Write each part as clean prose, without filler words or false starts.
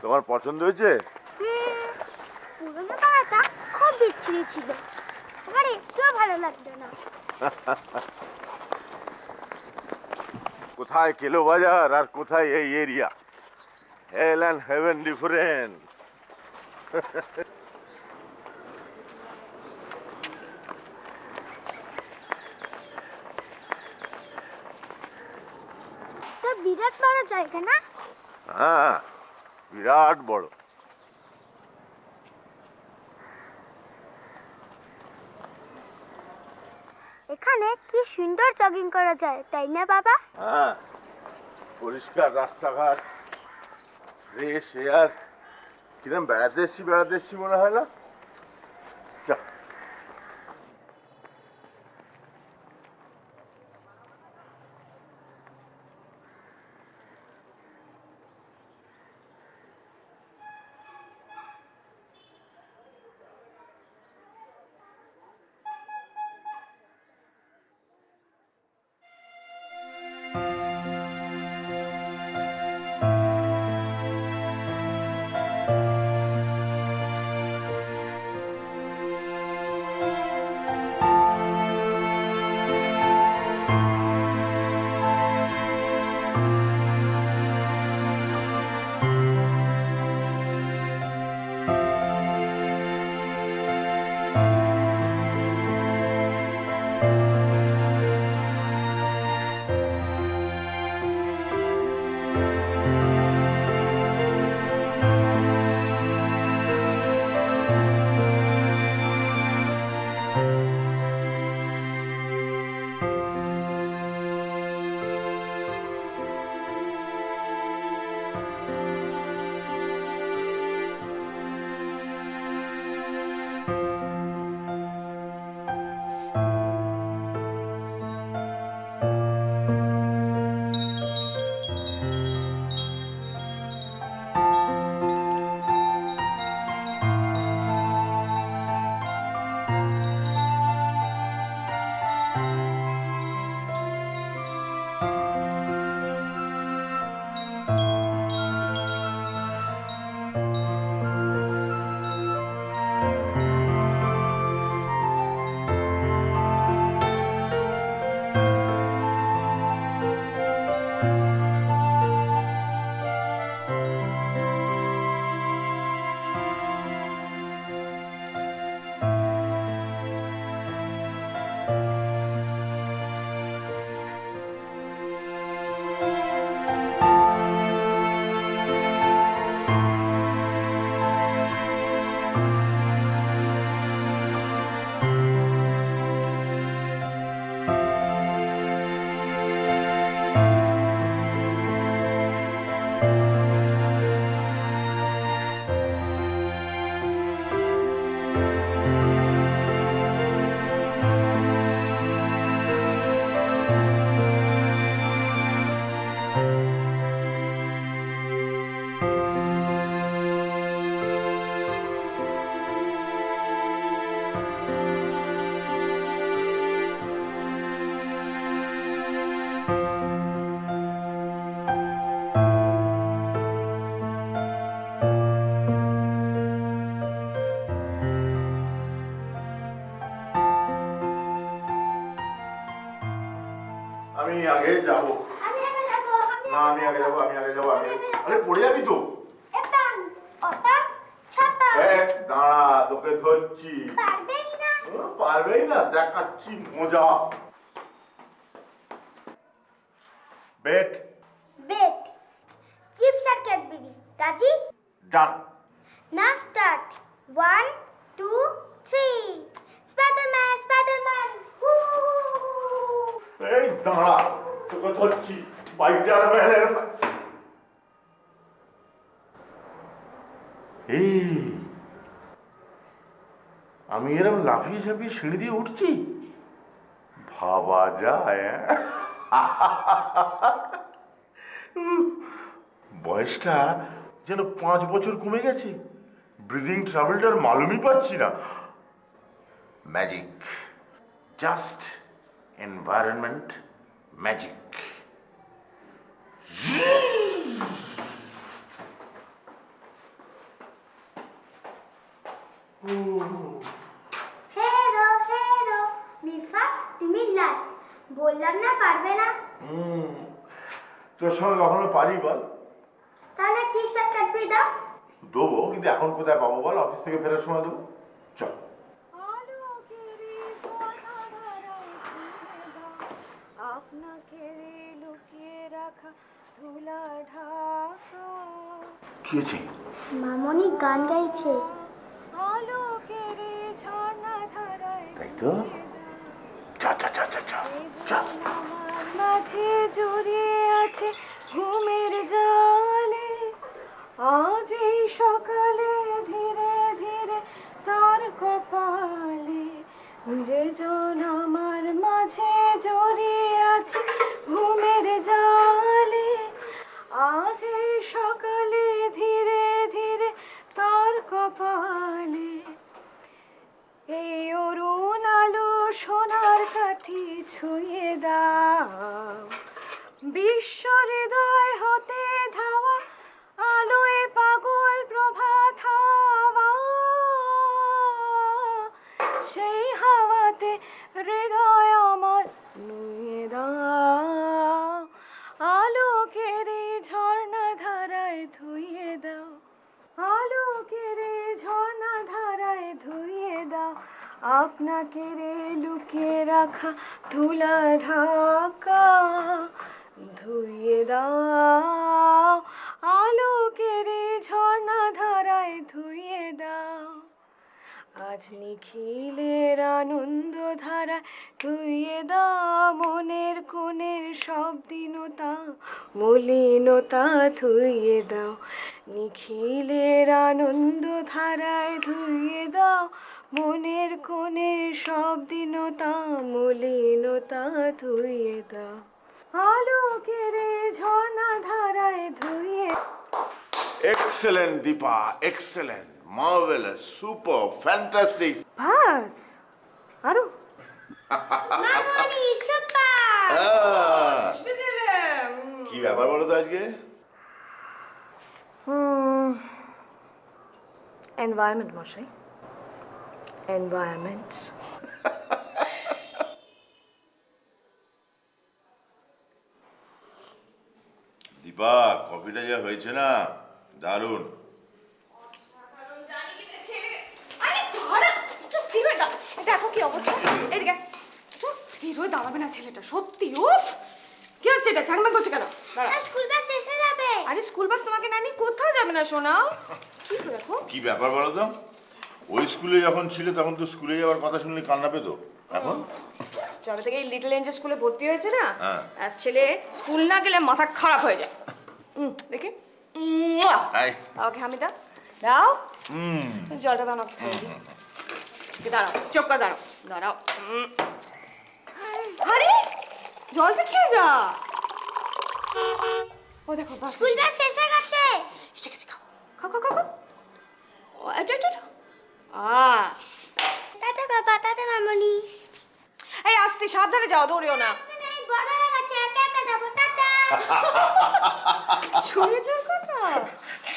তোমার পছন্দ হয়েছে? পুরনো পাড়াটা খুব বিচ্ছিরি ছিল, আমার একটুও ভালো লাগতো না। কোথায় কিলো বাজার আর কোথায় এই area, hell and heaven difference. তো বিরাট বড় জায়গা না? হ্যাঁ, বিরাট বড়। এখানে কি সুন্দর জগিং করা যায়, তাই না বাবা? হ্যাঁ, পরিষ্কার রাস্তাঘাট, ফ্রেশ এয়ার, কিরম বেড়াতে এসছি মনে হয় না? আমি আগে যাব না, আমি আগে যাব। আরে পড়ে যাবি তো। দাঁড়া, তোকে ধরছি। পারবেই না, দেখাচ্ছি মজা। বেট চিপস আর ক্যাডবেরি, রাজি? ডান। Now start. 1 2 3। স্পাইডারম্যান। এই দাঁড়া, তোকে ধরছি। স্পাইডারম্যানের এই আমি এরকম লাফিয়ে ঝাঁপিয়ে সিঁড়ি দিয়ে উঠছি, ভাবা যায়? বয়সটা যেন 5 বছর কমে গেছে। ব্রিদিং ট্রাভেলটার মালুমই পাচ্ছি না। Magic, just environment magic. Hero hero me first তুমি লাস্ট, বললাম না পারবে না। তোর সঙ্গে কখনো পারি বল? তাহলে চিপস আর ক্যাডবেরি দাও। দেবো, কিন্তু এখন কোথায় পাবো বল? অফিস থেকে ফেরার সময় দেবো। চল। আপনাকে লুকিয়ে রাখা ধুলা ঢাকা কি হয়েছে? মামনি গান গাইছে। আলোকের ঝর্ণা ধারায় তাই তো, যা যা যা যা যা যা। আমার মাঝে জড়িয়ে আছে ঘুমের জালে, আজ এই সকালে ধীরে ধীরে তার কপালে যে জন আমার মাঝে জড়িয়ে আছে ঘুমের জালে, আজ এই সকালে ধীরে ধীরে তার কপালে এই অরুণ আলো সোনার কাঠি ছুঁয়ে দাও, বিশ্ব হৃদয় হতে ধাওয়া আলোয় পাগল প্রভাত হাওয়া, সেই হাওয়াতে হৃদয় আমার নুয়ে দাও, আলোকের ঝর্ণা ধারায় ধুইয়ে দাও, আলোকের ঝর্ণা ধারায় ধুইয়ে দাও, আপনাকে লুকিয়ে রাখা ধুলা ঢাকা ধুইয়ে দাও, আলোকের ঝর্ণা ধারায় ধুইয়ে দাও, আজ নিখিলের আনন্দ ধারা ধুইয়ে দাও, মনের কোণের সব দীনতা মলিনতা ধুইয়ে দাও, নিখিলের আনন্দ ধারায় ধুইয়ে দাও, মনের কোণের সব দীনতা মলিনতা ধুইয়ে দাও, আলোকের ঝর্ণা ধারায় ধুইয়ে। Excellent Deepa, excellent, marvelous, super, fantastic. বাস আরো মামনি সুপার। কি ব্যাপার বলো তো আজকে? এনভায়রনমেন্ট মশাই, এনভায়রনমেন্ট। দীপা, কফিটা যা হয়েছে না, দারুণ। দেখো কি অবস্থা, এদিকে স্থির হয়ে দাঁড়াবে না ছেলেটা, সত্যি। উফ, কি হচ্ছে এটা? ছ্যাংম্যাং করছে কেন? স্কুল বাস এসে যাবে। আরে স্কুল বাস তোমাকে না নিয়ে কোথাও যাবে না সোনা। কি দেখো কি ব্যাপার বলো তো? ওই স্কুলে যখন ছিল তখন তো স্কুলে যাওয়ার কথা শুনলে কান্না পেতো, এখন যবে থেকে এই লিটল এঞ্জেল স্কুলে ভর্তি হয়েছে না, হ্যাঁ। আর ছেলে স্কুল না গেলে মাথা খারাপ হয়ে যায়। দেখে ওকে আমি দাও দাও, জলটা দাও না, দাঁড়াও, চোখ করে দাঁড়াও, দাঁড়াও। আরে জলটা খেয়ে যা। ও দেখো বাস স্কুল বাস এসে গেছে। এসে গেছে, খাও খাও খাও খাও। ও এটা এটা টাটা বাবা, টাটা মামনি। এই আস্তে সাবধানে যাও, দৌড়িও না। বড় হয়ে গেছে, একা একা যাবো। টাটা। শুনেছ কথা?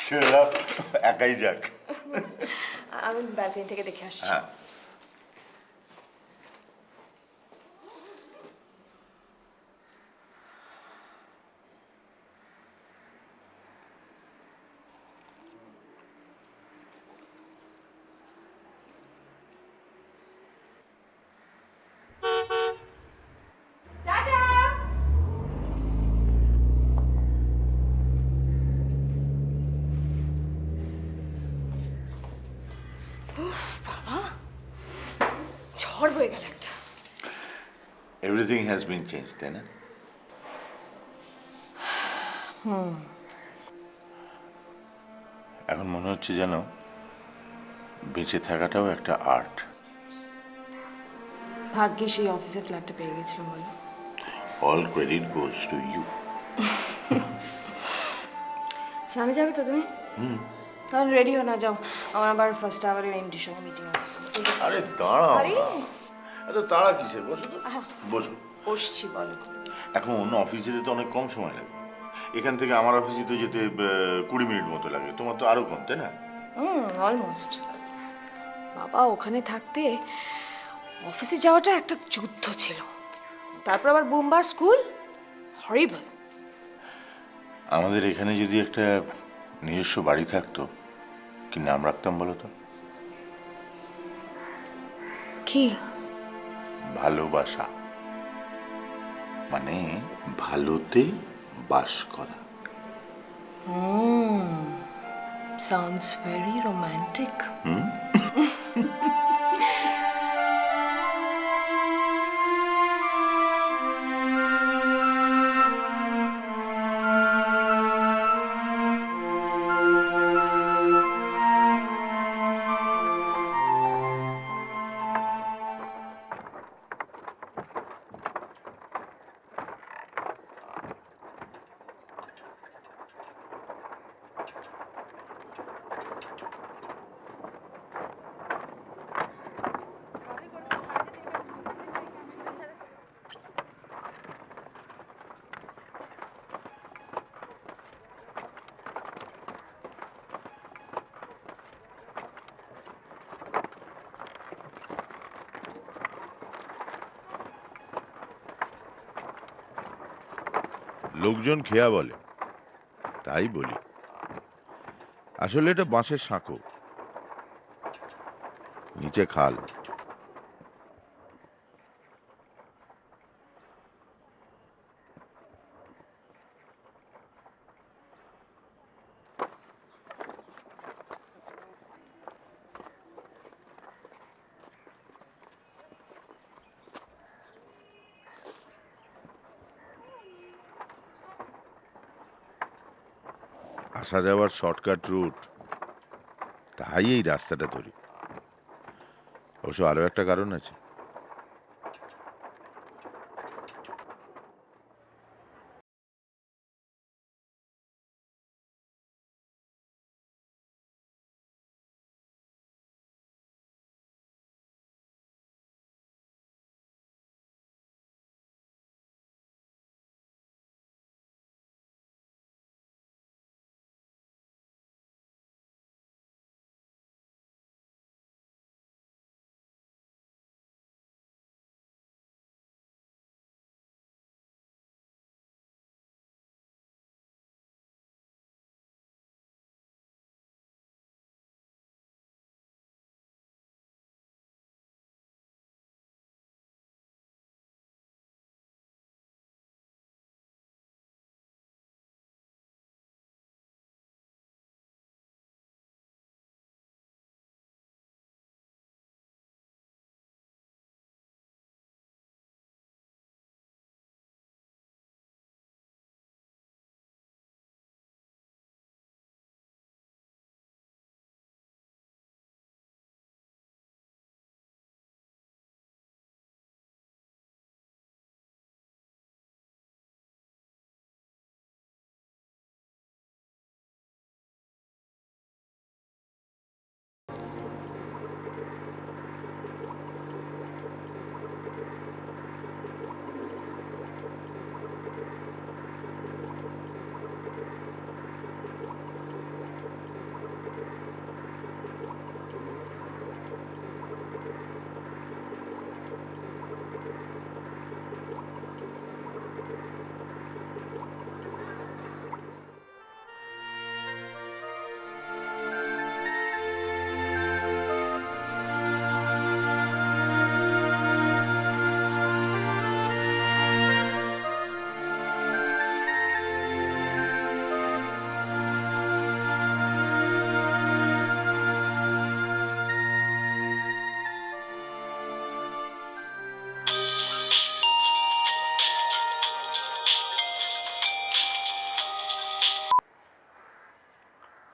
ছেলেরা একাই যাক। আমি ব্যালকনি থেকে দেখে আসছি। হ্যাঁ। ঝড় বয়ে গেল একটা। এভরিথিং হ্যাজ বিন চেঞ্জ, তাই না? এখন মনে হচ্ছে যেন বেঁচে থাকাটাও একটা আর্ট। ভাগ্যে সেই অফিসে ফ্ল্যাটটা পেয়ে গেছিলাম বলো। All credit goes to you. স্নানে যাবে তো তুমি? তাহলে রেডি হো না, যাও। আমার আবার ফার্স্ট আওয়ারে এমডির সঙ্গে মিটিং আছে। আরে দাঁড়াও আরে না। এত তাড়া কিসের? বসো তো, বসো। বসছি, বলো। এখন অফিস যেতে তো অনেক কম সময় লাগে। এখান থেকে আমার অফিসে তো যেতে 20 মিনিট মতো লাগে, তোমার তো আরো কম, তাই না? অলমোস্ট। বাবা ওখানে থাকতে অফিসে যাওয়াটা একটা যুদ্ধ ছিল, তারপর আবার বোমবার স্কুল, হরিবল। আমাদের এখানে যদি একটা নিজস্ব বাড়ি থাকতো, কি নাম রাখতাম বলো তো? কি? ভালোবাসা, মানে ভালোতে বাস করা। Sounds very romantic. লোকজন খেয়া বলে, তাই বলি। আসলে এটা বাঁশের সাঁকো, নিচে খাল। আসা যাওয়ার শর্টকাট রুট, তাই এই রাস্তাটা ধরি। অবশ্য আরো একটা কারণ আছে।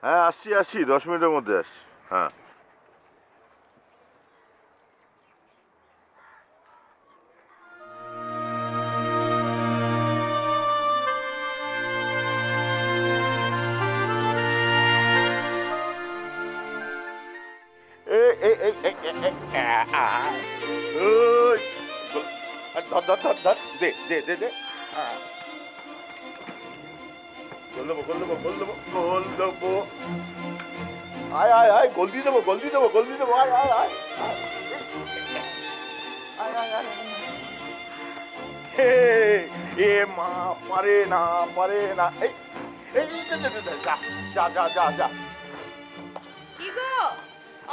হ্যাঁ, আসছি 10 মিনিটের মধ্যে আসছি। হ্যাঁ। ধর ধর ধর ধর, দে দে দে দে। গোল দেবো গোল দেবো গোল দেবো গোল দেবো। আয় আয় আয়, গোল দিয়ে দেবো গোল দিয়ে দেবো গোল দিয়ে দেবো। আয় আয় আয় আয় আয় আয়। এ মা, পারে না পারে না। এই এই যা যা যা যা যা। কি গো,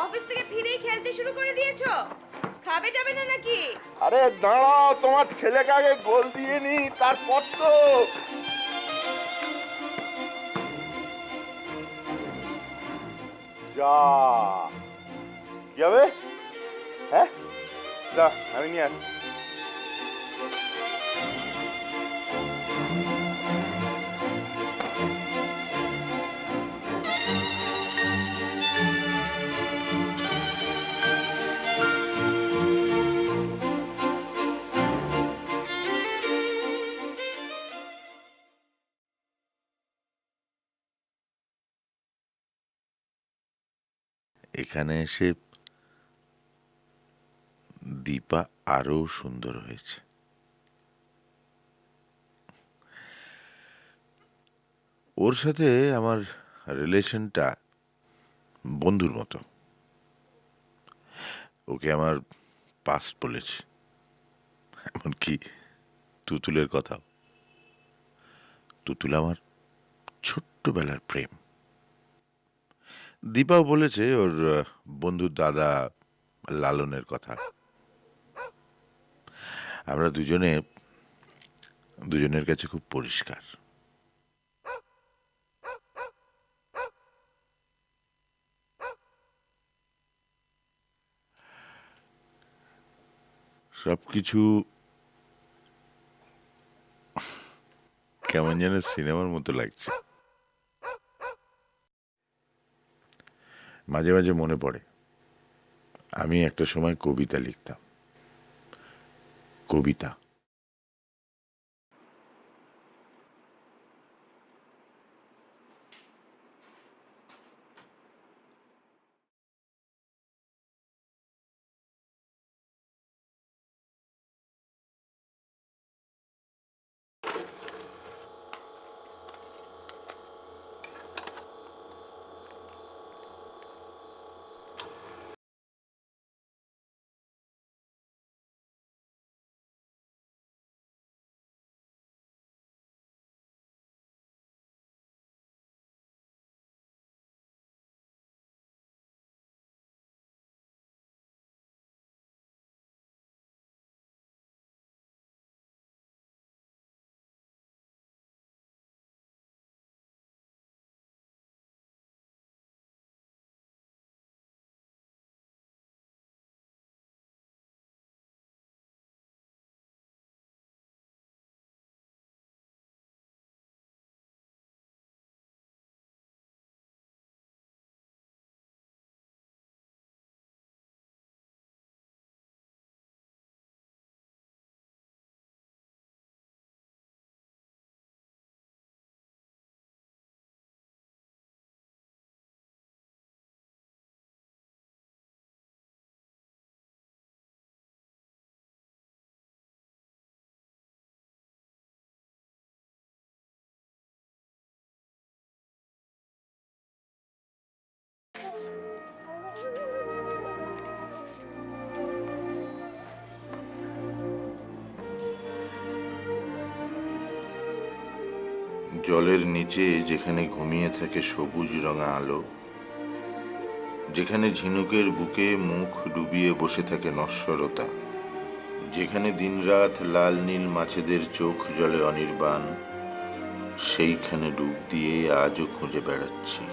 অফিস থেকে ফিরেই খেলতে শুরু করে দিয়েছো? খাবে টাবে না নাকি? আরে দাঁড়াও, তোমার ছেলেকে আগে গোল দিয়ে নি, তারপর তো। যা কি হবে? হ্যাঁ যা, আমি নিয়ে আসছি। এখানে এসে দীপা আরো সুন্দর হয়েছে। ওর সাথে আমার রিলেশনটা বন্ধুর মতো। ওকে আমার পাস্ট বলেছি, এমনকি তুতুলের কথাও। তুতুল আমার ছোট্টবেলার প্রেম। দীপাও বলেছে ওর বন্ধুর দাদা লালনের কথা। আমরা দুজনের কাছে খুব পরিষ্কার। সবকিছু কেমন যেন সিনেমার মতো লাগছে। মাঝে মাঝে মনে পড়ে আমি একটা সময় কবিতা লিখতাম। কবিতা জলের নিচে যেখানে ঘুমিয়ে থাকে সবুজ রঙা আলো, যেখানে ঝিনুকের বুকে মুখ ডুবিয়ে বসে থাকে নশ্বরতা, যেখানে দিনরাত লাল নীল মাছেদের চোখ জলে অনির্বাণ, সেইখানে ডুব দিয়ে আজও খুঁজে বেড়াচ্ছি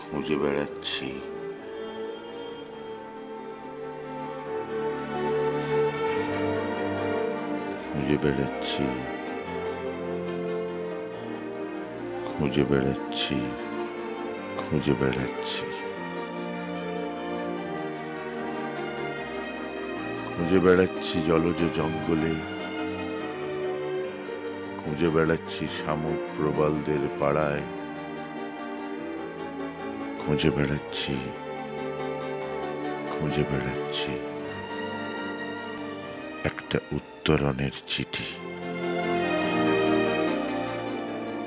খুঁজে বেড়াচ্ছি খুঁজে বেড়াচ্ছি খুঁজে বেড়াচ্ছি খুঁজে বেড়াচ্ছি খুঁজে বেড়াচ্ছি জলজ জঙ্গলে, খুঁজে বেড়াচ্ছি শামুক প্রবালদের পাড়ায়, খুঁজে বেড়াচ্ছি খুঁজে বেড়াচ্ছি একটা উত্তরণের চিঠি।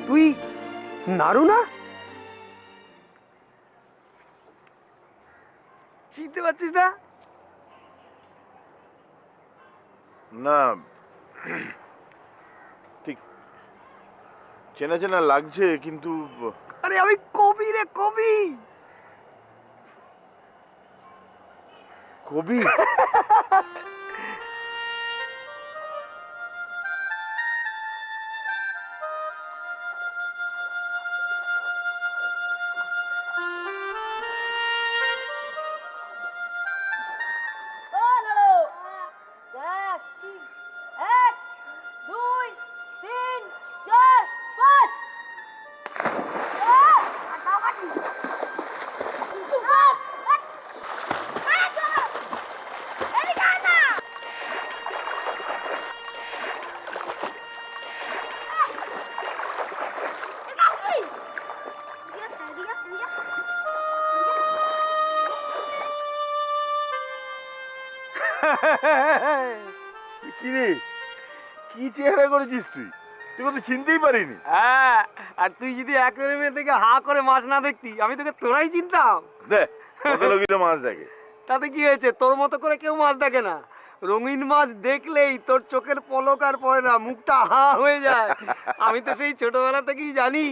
তুই নাড়ু না? চিনতে পারছিস না? না, ঠিক চেনা চেনা লাগছে, কিন্তু আরে আমি কবি রে, কবি। কবি? কি রে, কি চেহারা করেছিস তুই? তুই তো চিনতেই পারিনি। হ্যাঁ, আর তুই যদি অ্যাকোয়ারিয়ামের থেকে হা করে মাছ না দেখতি, আমি তোকে তোরাই চিনতাম। দেখ, কত লোকই তো মাছ দেখে। তাতে কি হয়েছে? তোর মতো করে কেউ মাছ দেখে না। রঙিন মাছ দেখলেই তোর চোখের পলক আর পড়ে না, মুখটা হা হয়ে যায়। আমি তো সেই ছোটবেলা থেকেই জানি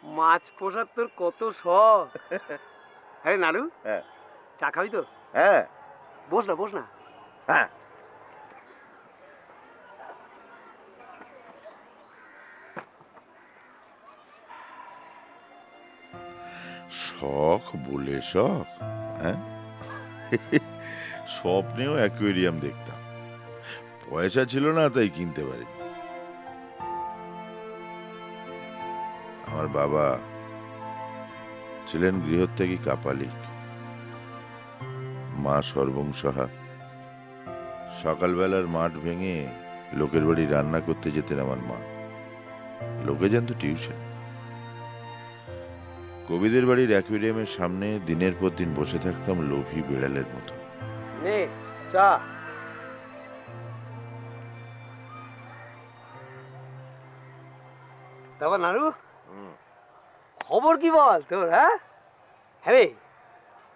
মাছ পোষার তোর কত শখ। হ্যাঁ নাড়ু, হ্যাঁ চা খাবি তো? হ্যাঁ বস না, বস না। হ্যাঁ, শখ বলে শখ, হ্যাঁ? স্বপ্নেও অ্যাকোয়ারিয়াম দেখতাম, পয়সা ছিল না তাই কিনতে পারি। আমার বাবা ছিলেন গৃহত্যাগী কাপালিক, মা সর্বংসহা। সকালবেলার মাঠ ভেঙে লোকের বাড়ি রান্না করতে যেতেন আমার মা। লোকে জানতো টিউশন। কবিদের বাড়ির অ্যাকোয়ারিয়ামের সামনে দিনের পর দিন বসে থাকতাম লোভী বিড়ালের মতো। নে চা। তারপর নাড়ু, খবর কি বল তোর? হ্যাঁ হ্যাঁ রে,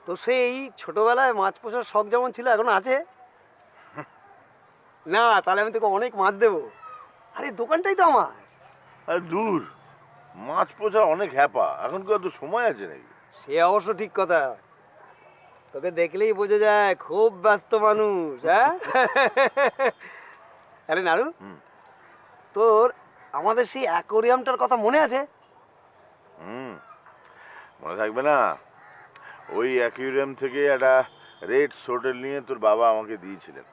তো সেই ছোটবেলায় মাছ পোষার শখ যেমন ছিল এখন আছে না? তাহলে আমি তোকে অনেক মাছ দেবো। আরে দোকানটাই তো আমার। আরে দূর, মাছ পোষা অনেক হ্যাপা, এখন কি অত সময় আছে নাকি? সে অবশ্য ঠিক কথা, তোকে দেখলেই বোঝা যায় খুব ব্যস্ত মানুষ। হ্যাঁ আরে নাড়ু, তোর আমাদের সেই অ্যাকোয়ারিয়ামটার কথা মনে আছে? মনে থাকবে না? ওই অ্যাকুয়ারিয়াম থেকে একটা রেড সোটেল নিয়ে তোর বাবা আমাকে দিয়েছিলেন।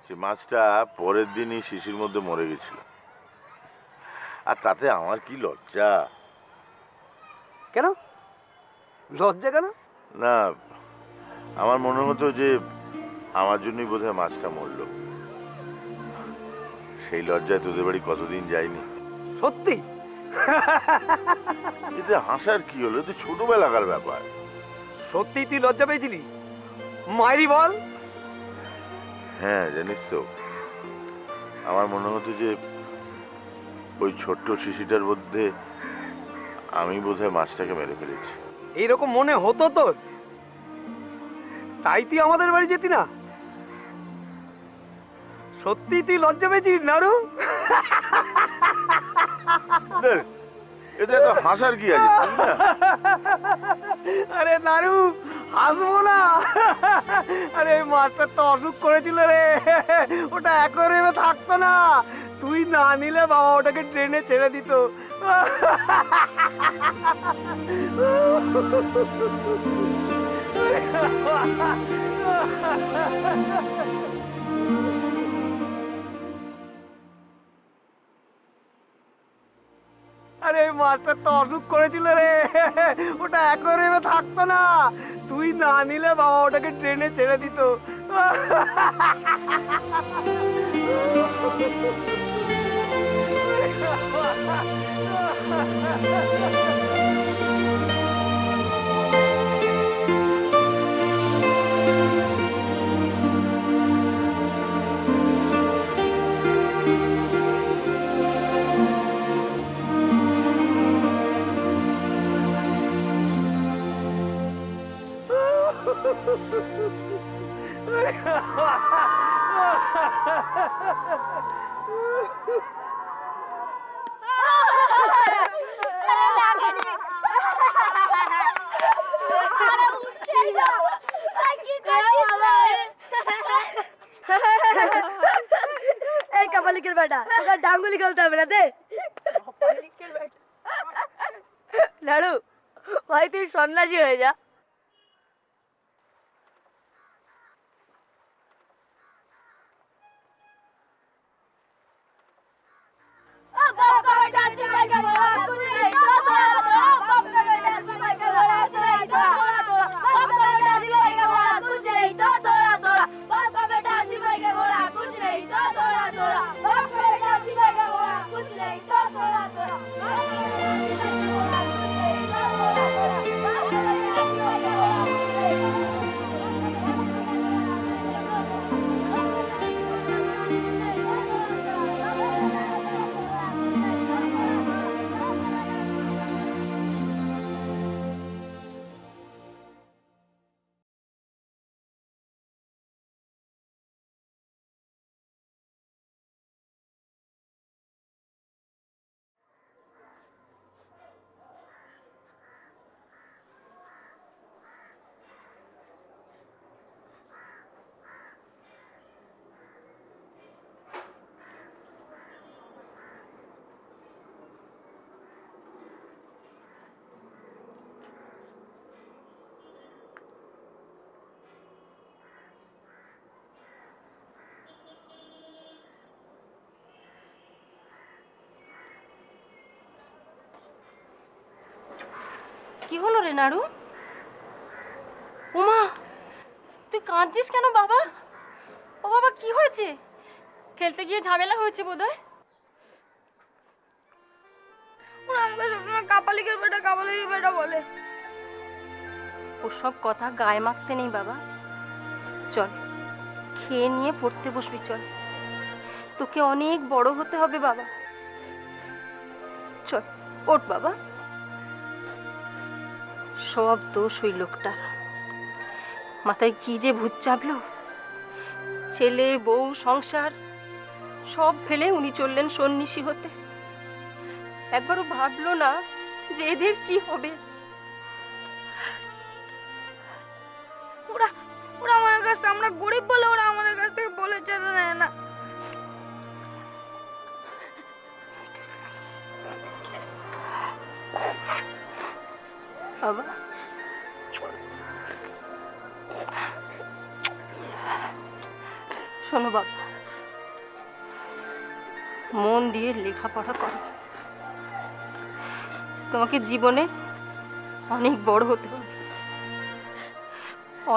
সে মাছটা পরের দিনই শিশির মধ্যে মরে গেছিল, আর তাতে আমার কি লজ্জা। কেন লজ্জা? কেন? না, আমার মনে হতো যে আমার জন্যই বোধহয় মাছটা মরলো। সেই লজ্জায় তোদের বাড়ি কতদিন যায়নি। সত্যি? এতে হাসার কি হলো? তো ছোটবেলাকার ব্যাপার। সত্যি তুই লজ্জা পেয়েছিলি? মাইরি বল। হ্যাঁ, জানিস তো, আমার মনে হতো যে ওই ছোট্ট শিশিটার মধ্যে আমি বোধহয় মাছটাকে মেরে ফেলেছি। এইরকম মনে হতো তোর? তাই তুই আমাদের বাড়ি যেতি না? সত্যি তুই লজ্জা পেয়েছিস নাড়ু? এতে তো হাসার কি আছে? আরে নাড়ু, হাসবো না। আরে মাস্টার তো অসুখ করেছিল রে, ওটা অ্যাকোয়ারিয়ামে থাকতো না। তুই না নিলে বাবা ওটাকে ট্রেনে ছেড়ে দিত। আরে মাস্টার তো অসুখ করেছিল রে, ওটা অ্যাকোয়ারিয়ামে থাকতো না। তুই না নিলে বাবা ওটাকে ট্রেনে ছেড়ে দিত। এই কাপালিকের বেটা তোর ডাঙ্গুলি খেলতে হবে না দে লাড়ু ভাই তুই সন্ন্যাসী হয়ে যা কি হলো রে নাড়ু? উমা তুই কাঁদছিস কেন বাবা? ও বাবা কি হয়েছে? খেলতে গিয়ে ঝামেলা হয়েছে বোধহয়। ওরা আমাকে সবসময় কাপালিকের বেটা বলে। ওসব কথা গায়ে মাখতে নেই বাবা। চল খেয়ে নিয়ে পড়তে বসবি, চল। তোকে অনেক বড় হতে হবে বাবা। চল ওঠ বাবা। সব দোষ ওই লোকটার। মাথায় কি যে ভূত চাপলো। ছেলে বউ সংসার সব ফেলে উনি চললেন সন্ন্যাসী হতে। একবারও ভাবলো না যে এদের কি হবে। ওরা আমাদের কাছে, আমরা গরিব বলে ওরা আমাদের কাছ থেকে বলে যেতে নেয় না। বাবা শোনো বাবা, মন দিয়ে লেখাপড়া করো। তোমাকে জীবনে অনেক বড় হতে হবে,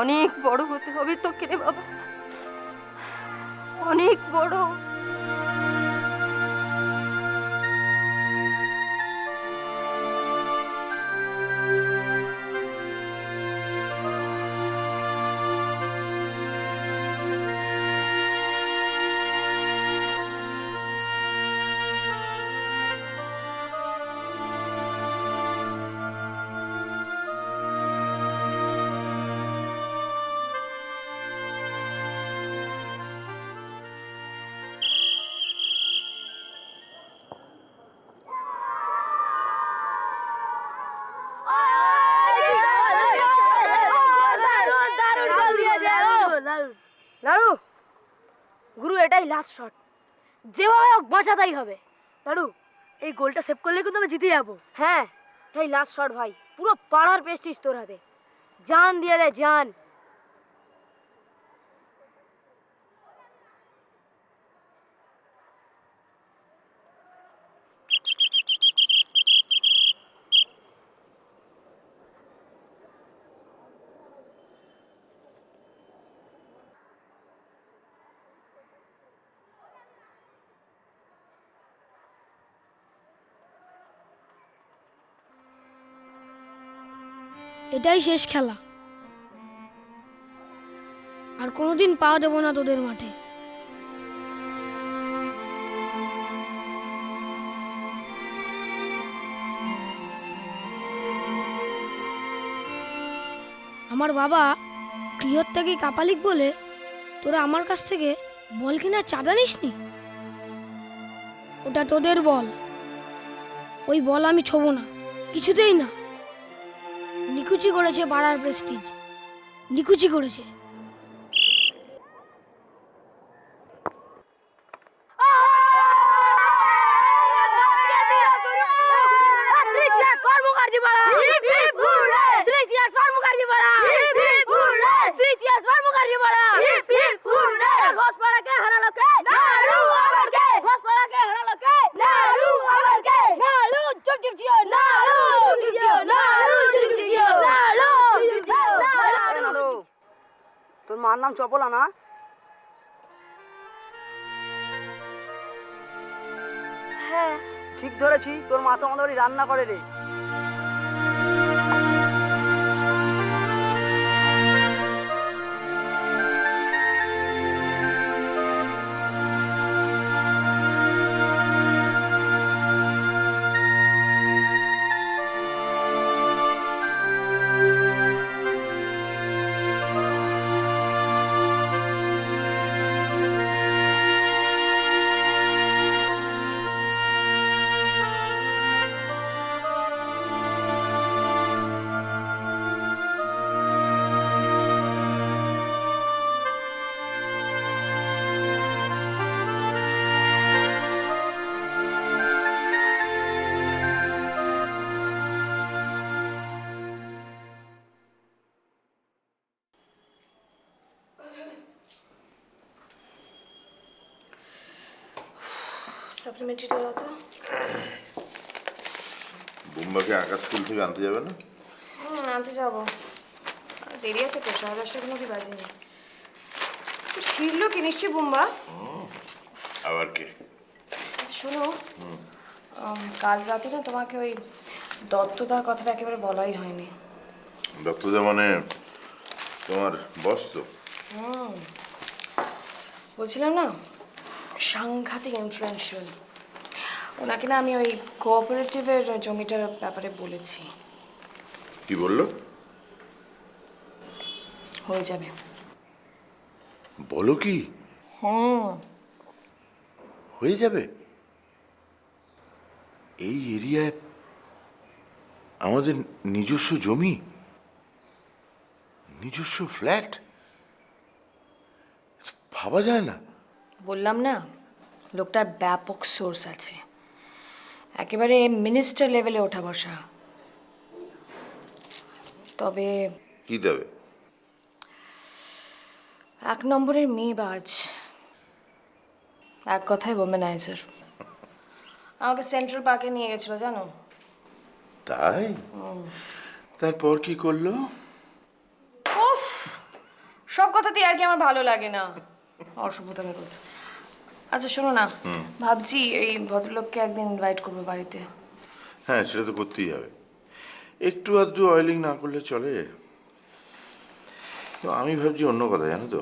অনেক বড় হতে হবে তোকে রে বাবা, অনেক বড়। লাড়ু গুরু এটাই লাস্ট শট, যেভাবে হোক বাঁচাতেই হবে। লাড়ু এই গোলটা সেভ করলে কিন্তু আমি জিতে যাবো। হ্যাঁ এটাই লাস্ট শট ভাই, পুরো পাড়ার পেস্টিস তোর হাতে, জান দিয়ে রে জান। এটাই শেষ খেলা, আর কোনোদিন পা দেবো না তোদের মাঠে। আমার বাবা গৃহত্যাগী কাপালিক বলে তোরা আমার কাছ থেকে বল কিনা চাঁদা নিসনি? ওটা তোদের বল, ওই বল আমি ছোবো না, কিছুতেই না। নিকুচি করেছে পাড়ার প্রেস্টিজ, নিকুচি করেছে। তোর মার নাম চপলা না? হ্যাঁ, ঠিক ধরেছি, তোর মা তো আমাদের বাড়ি রান্না করে রে। সাপ্লিমেন্টারিটা দাও তো। বুম্বাকে আঁকা স্কুল থেকে আনতে যাবে না? আনতে যাবো, দেরি আছে তো, 10:30টার মধ্যে বাজেনি। ছিড়লো কি নিশ্চয়ই বুম্বা? আবার কে? আচ্ছা শোনো, কাল রাতে না তোমাকে ওই দত্তদার কথাটা একেবারে বলাই হয়নি। দত্তদা মানে তোমার বস তো? বলছিলাম না, সাংঘাতিক ইনফ্লুয়েন্সিয়াল। ওনাকে না আমি ওই কোঅপারেটিভের জমিটার ব্যাপারে বলেছি। কি বললো? হয়ে যাবে। বলো কি? হয়ে যাবে? এই এরিয়ায় আমাদের নিজস্ব জমি, নিজস্ব ফ্ল্যাট, ভাবা যায় না। বললাম না, লোকটার ব্যাপক সোর্স আছে, একেবারে মিনিস্টার লেভেলে ওঠা বসা। তবে কি দেবে? 1 নম্বরের মেয়েবাজ, এক কথায় ওমেনাইজার। আমাকে সেন্ট্রাল পার্কে নিয়ে গেছিল জানো। তাই? তারপর কি করলো? উফ, সব কথাতেই আর কি আমার ভালো লাগে না, অসভ্যতামি করছে। আচ্ছা শোনো না, ভাবছি এই ভদ্রলোককে একদিন ইনভাইট করবো বাড়িতে। হ্যাঁ, সেটা তো করতেই হবে। একটু আধটু অয়েলিং না করলে চলে? তো আমি ভাবছি অন্য কথা, জানো তো,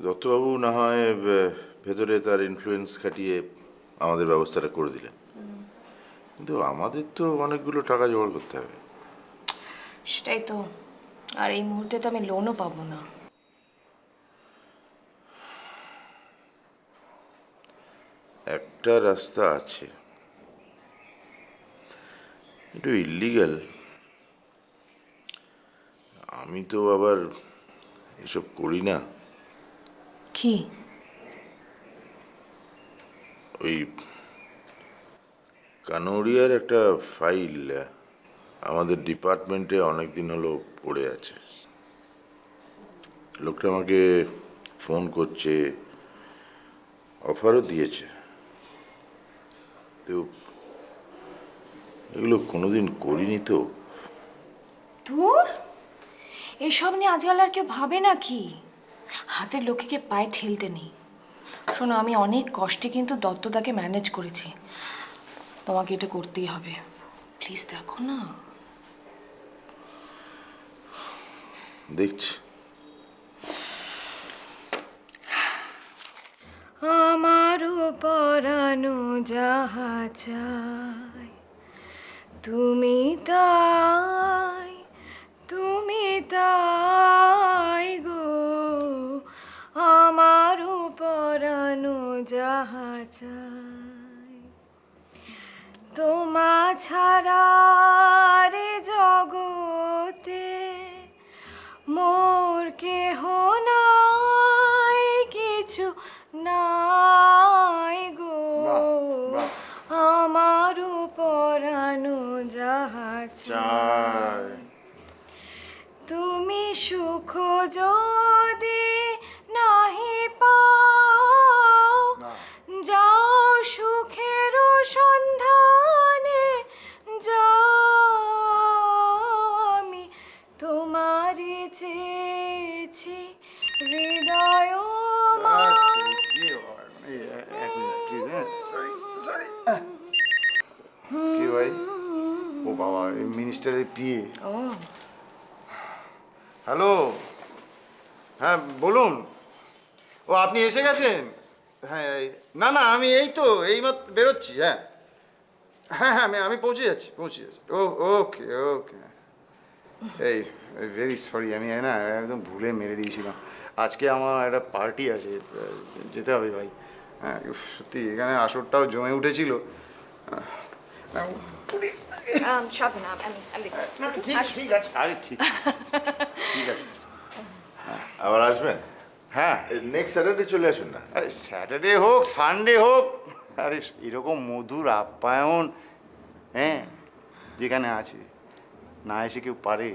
দত্তবাবু না হয় ভেতরে তার ইনফ্লুয়েন্স খাটিয়ে আমাদের ব্যবস্থাটা করে দিলেন, কিন্তু আমাদের তো অনেকগুলো টাকা জোগাড় করতে হবে। সেটাই তো, আর এই মুহূর্তে তো আমি লোনও পাবো না। একটা রাস্তা আছে, একটু ইল্লিগাল। আমি তো আবার এসব করি না। কি? ওই কানৌরিয়ার একটা ফাইল আমাদের ডিপার্টমেন্টে অনেক দিন হলো পড়ে আছে। লোকটা আমাকে ফোন করছে, অফারও দিয়েছে, তো এগুলো কোনোদিন করিনি তো। ধুর, এসব নিয়ে আজকাল আর কেউ ভাবে নাকি? হাতের লোকেকে পায়ে ঠেলতে নেই। শোনো, আমি অনেক কষ্টে কিন্তু দত্তদাকে ম্যানেজ করেছি, তোমাকে এটা করতেই হবে। প্লিজ দেখো না। দেখছি। আমারও পরানো যাহা চাই, তুমি তাই, তুমি তাই। যাহা চাই তোমা ছাড়া রে জগতে মোর কেহ নাই কিছু নাই গো আমার পরানো যাহা চাই তুমি সুখ যদি নাহি পাও যাও সুখের সন্ধানে যাও আমি তোমারে চেয়েছি হৃদয় কি ভাই? ও বাবা, মিনিস্টারের পিএ। হ্যালো, হ্যাঁ বলুন। ও আপনি এসে গেছেন? হ্যাঁ না না, আমি এই তো এইমাত্র বেরোচ্ছি। হ্যাঁ হ্যাঁ হ্যাঁ, আমি পৌঁছে যাচ্ছি। ও ওকে ওকে। এই ভেরি সরি, আমি না একদম ভুলে মেরে দিয়েছিলাম। আজকে আমার একটা পার্টি আছে, যেতে হবে ভাই। হ্যাঁ সত্যি এখানে আসরটাও জমে উঠেছিল। ঠিক আছে, আরে ঠিক আছে। আবার আসবেন? হ্যাঁ নেক্সট স্যাটারডে চলে আসুন না। আরে স্যাটারডে হোক সানডে হোক, আরে এরকম মধুর আপ্যায়ন হ্যাঁ যেখানে আছে, না এসে কেউ পারে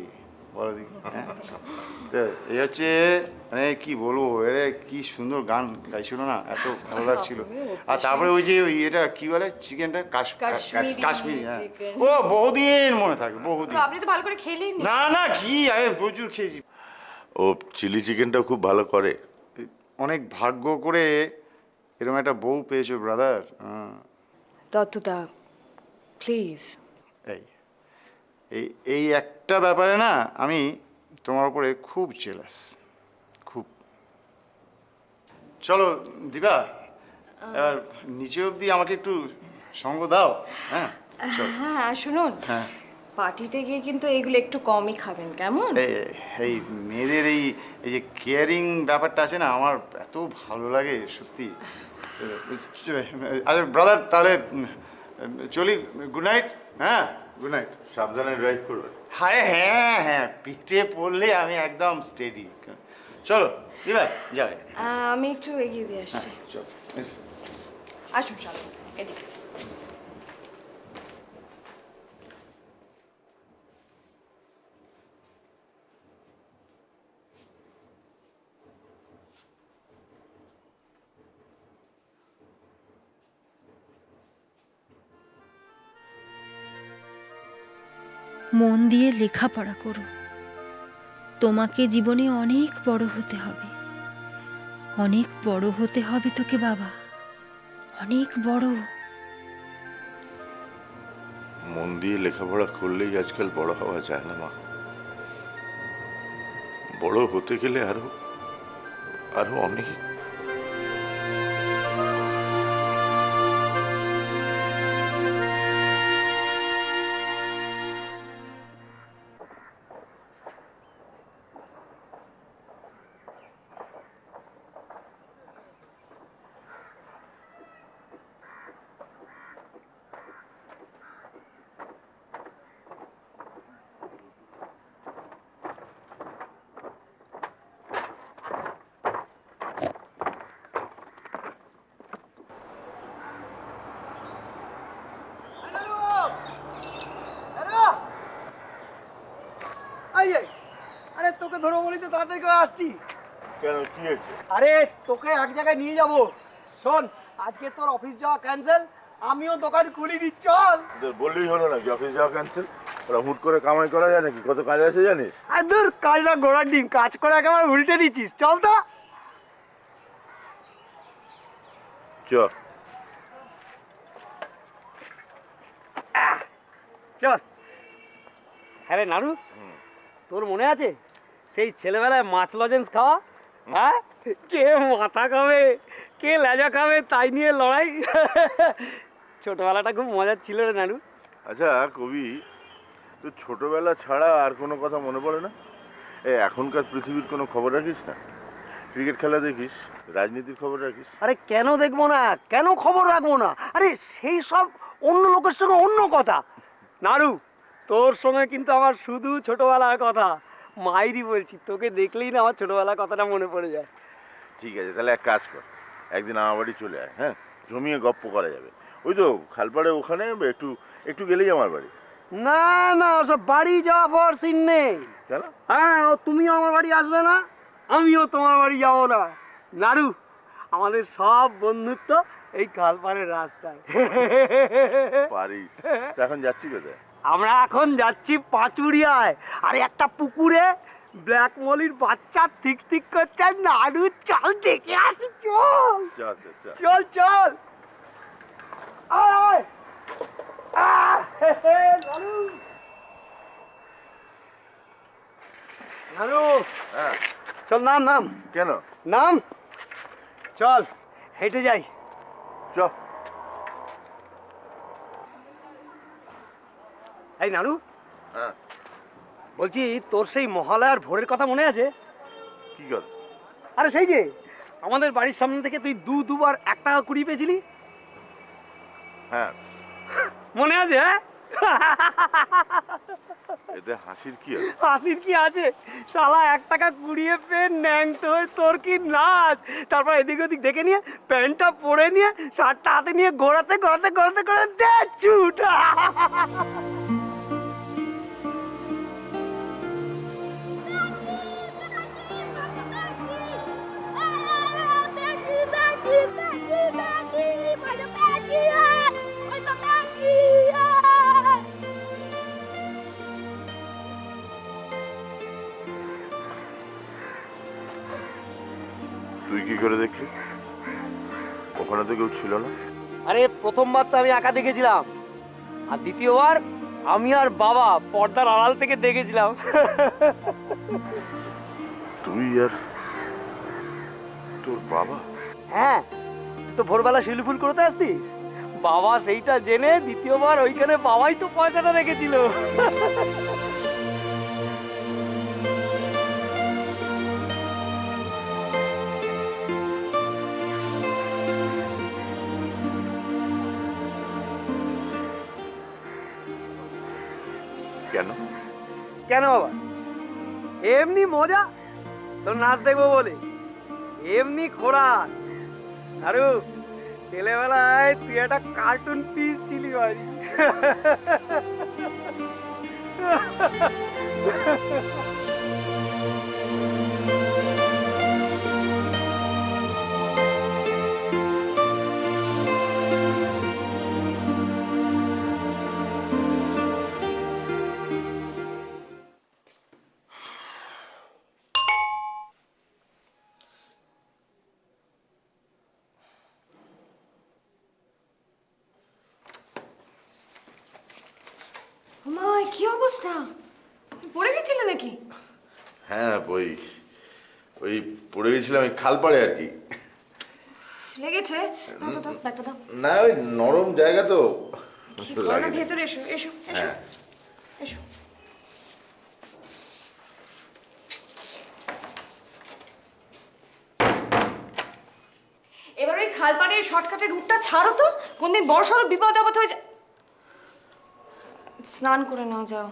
বলো দেখি? হ্যাঁ তো এই হচ্ছে মানে কি বলবো, এরে কি সুন্দর গান গাইছিল না, এত ভালো লাগছিল। আর তারপরে ওই যে ওই এটা কি বলে চিকেনটা, কাশ্মীরি। হ্যাঁ ও বহুদিন মনে থাকে, বহুদিন। আপনি তো ভালো করে খেলেন না না, কি আমি প্রচুর খেয়েছি। ও চিলি চিকেনটাও খুব ভালো করে। অনেক ভাগ্য করে এরকম একটা বউ পেয়েছো ব্রাদার। দত্তদা প্লিজ। এই এই এই একটা ব্যাপারে না আমি তোমার উপরে খুব জেলাস, খুব। চলো দিবা, এবার নিচে অবধি আমাকে একটু সঙ্গ দাও। হ্যাঁ হ্যাঁ শুনুন, হ্যাঁ পার্টিতে গিয়ে কিন্তু এইগুলো একটু কমই খাবেন, কেমন? এই মেয়েদের এই যে কেয়ারিং ব্যাপারটা আছে না, আমার এত ভালো লাগে সত্যি। আচ্ছা ব্রাদার, তাহলে চলি। Good night. হ্যাঁ গুড নাইট। সাবধানে ড্রাইভ করবেন। হ্যাঁ হ্যাঁ হ্যাঁ, পিঠে পড়লে আমি একদম স্টেডি। চলো দিবা যাই। আমি একটু এগিয়ে দিয়ে আসছি। চলো আসুন সামনে এদিকে। মন দিয়ে লেখাপড়া করো, তোমাকে জীবনে অনেক বড় হতে হবে, অনেক বড় হতে হবে তোকে বাবা, অনেক বড়। মন দিয়ে লেখাপড়া করলেই আজকাল বড় হওয়া যায় না মা। বড় হতে গেলে আরো আরো অনেক। আরে তোকে ধরো বলি তো তাড়াতাড়ি করে আসছি। কেন, কি হয়েছে? আরে তোকে এক জায়গায় নিয়ে যাব। শোন, আজকে তোর অফিস যাওয়া ক্যান্সেল, আমিও দোকান খুলিনি, চল। বললেই হলো নাকি অফিস যাওয়া ক্যান্সেল? ওরা হুট করে কামাই করা যায় নাকি? কত কাজ আছে জানিস? আর দূর, কাজটা ঘোড়ার ডিম, কাজ করে একেবারে উল্টে দিচ্ছিস। চল তো। চল চল। হ্যাঁ রে নাড়ু, তোর মনে আছে সেই ছেলেবেলায় মাছ লজেন্স খাওয়া? হ্যাঁ, কে মাথা খাবে কে লেজা খাবে তাই নিয়ে লড়াই। ছোটবেলাটা খুব মজার ছিল রে নাড়ু। আচ্ছা কবি, তো ছোটবেলা ছাড়া আর কোনো কথা মনে পড়ে না? এখনকার পৃথিবীর কোনো খবর রাখিস না? ক্রিকেট খেলা দেখিস, রাজনীতির খবর রাখিস? আরে কেন দেখবো না, কেন খবর রাখবো না? আরে সেই সব অন্য লোকের সঙ্গে অন্য কথা। নাড়ু, তোর সঙ্গে কিন্তু আমার শুধু ছোটবেলার কথা। মাইরি বলছি, তোকে দেখলেই না আমার ছোটবেলার কথাটা মনে পড়ে যায়। ঠিক আছে, তাহলে এক কাজ কর, একদিন আমার বাড়ি চলে আয়। হ্যাঁ, জমিয়ে গপ্প করা যাবে। ওই তো খালপাড়ে ওখানে একটু একটু গেলেই আমার বাড়ি। না না, ওসব বাড়ি যাওয়া পর সিন নেই। কেন? হ্যাঁ, তুমিও আমার বাড়ি আসবে না, আমিও তোমার বাড়ি যাবো না। নাড়ু, আমাদের সব বন্ধুত্ব এই খালপাড়ের রাস্তায়। পারি। এখন যাচ্ছি কোথায়? আমরা এখন যাচ্ছি পাচুরিয়ায়। আর একটা পুকুরে ব্ল্যাক মলির বাচ্চা ঠিক ঠিক করছে। নাড়ু, চল দেখে আসি, চল চল চল চল। চল চল। আয় আয়। নাড়ু, নাড়ু, হ্যাঁ, চল নাম নাম কেন? নাম, চল হেঁটে যাই। চ। এই নাড়ু, হ্যাঁ, বলছি তোর সেই মহালয়ার ভোরের কথা মনে আছে? কি কথা? আরে সেই যে আমাদের বাড়ির সামনে থেকে তুই দুবার 1 টাকা কুড়ি পেয়েছিলি, হ্যাঁ, মনে আছে? হ্যাঁ, এতে হাসির কি আছে? হাসির কি আছে? শালা 1 টাকা কুড়িয়ে পেয়ে ন্যাংটো হয়ে তোর কি নাচ। তারপর এদিক ওদিক দেখে নিয়ে প্যান্টটা পরে নিয়ে শার্টটা হাতে নিয়ে ঘোরাতে ঘোরাতে ঘোরাতে করে দে ছুট। তুই কি করে দেখলি? ওখানে তো কেউ ছিল না। আরে প্রথমবার তো আমি একা দেখেছিলাম, আর দ্বিতীয়বার আমি আর বাবা পর্দার আড়াল থেকে দেখেছিলাম। তুই আর তোর বাবা? হ্যাঁ, তুই তো ভোরবেলা শিলু ফুল করতে আসতিস। বাবা সেইটা জেনে দ্বিতীয়বার ওইখানে বাবাই তো পয়সাটা রেখেছিল। কেন? কেন বাবা? এমনি মজা, তোর নাচ দেখবো বলে, এমনি খোরাক। আরু, ছেলেবেলায় তুই একটা কার্টুন পিস ছিলি বাড়ি। মাই, কি অবস্থা? পড়ে গেছিলে নাকি? হ্যাঁ, ওই পড়ে গেছিলাম ওই খালপাড়ে আর কি। লেগেছে? দাও দাও, ব্যাগটা দাও। না, ওই নরম জায়গা তো। কি করো না, ভেতরে এসো এসো এসো এসো। এবার ওই খালপাড়ের শর্টকাটের রুটটা ছাড়ো তো, কোনদিন বড় সড়ো বিপদ আপদ হয়ে যায়। স্নান করে নাও, যাও।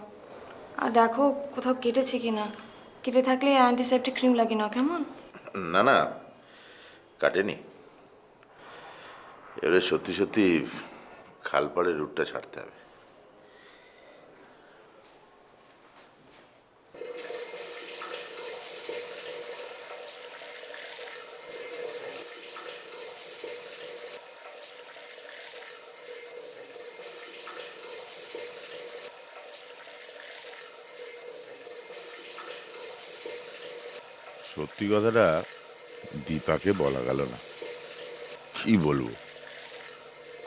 আর দেখো কোথাও কেটেছে কিনা, কেটে থাকলে অ্যান্টিসেপ্টিক ক্রিম লাগে না, কেমন? না না, কাটেনি। এবারে সত্যি সত্যি খালপাড়ের রুটটা ছাড়তে হবে। সত্যি কথাটা দীপাকে বলা গেল না। কি বলবো,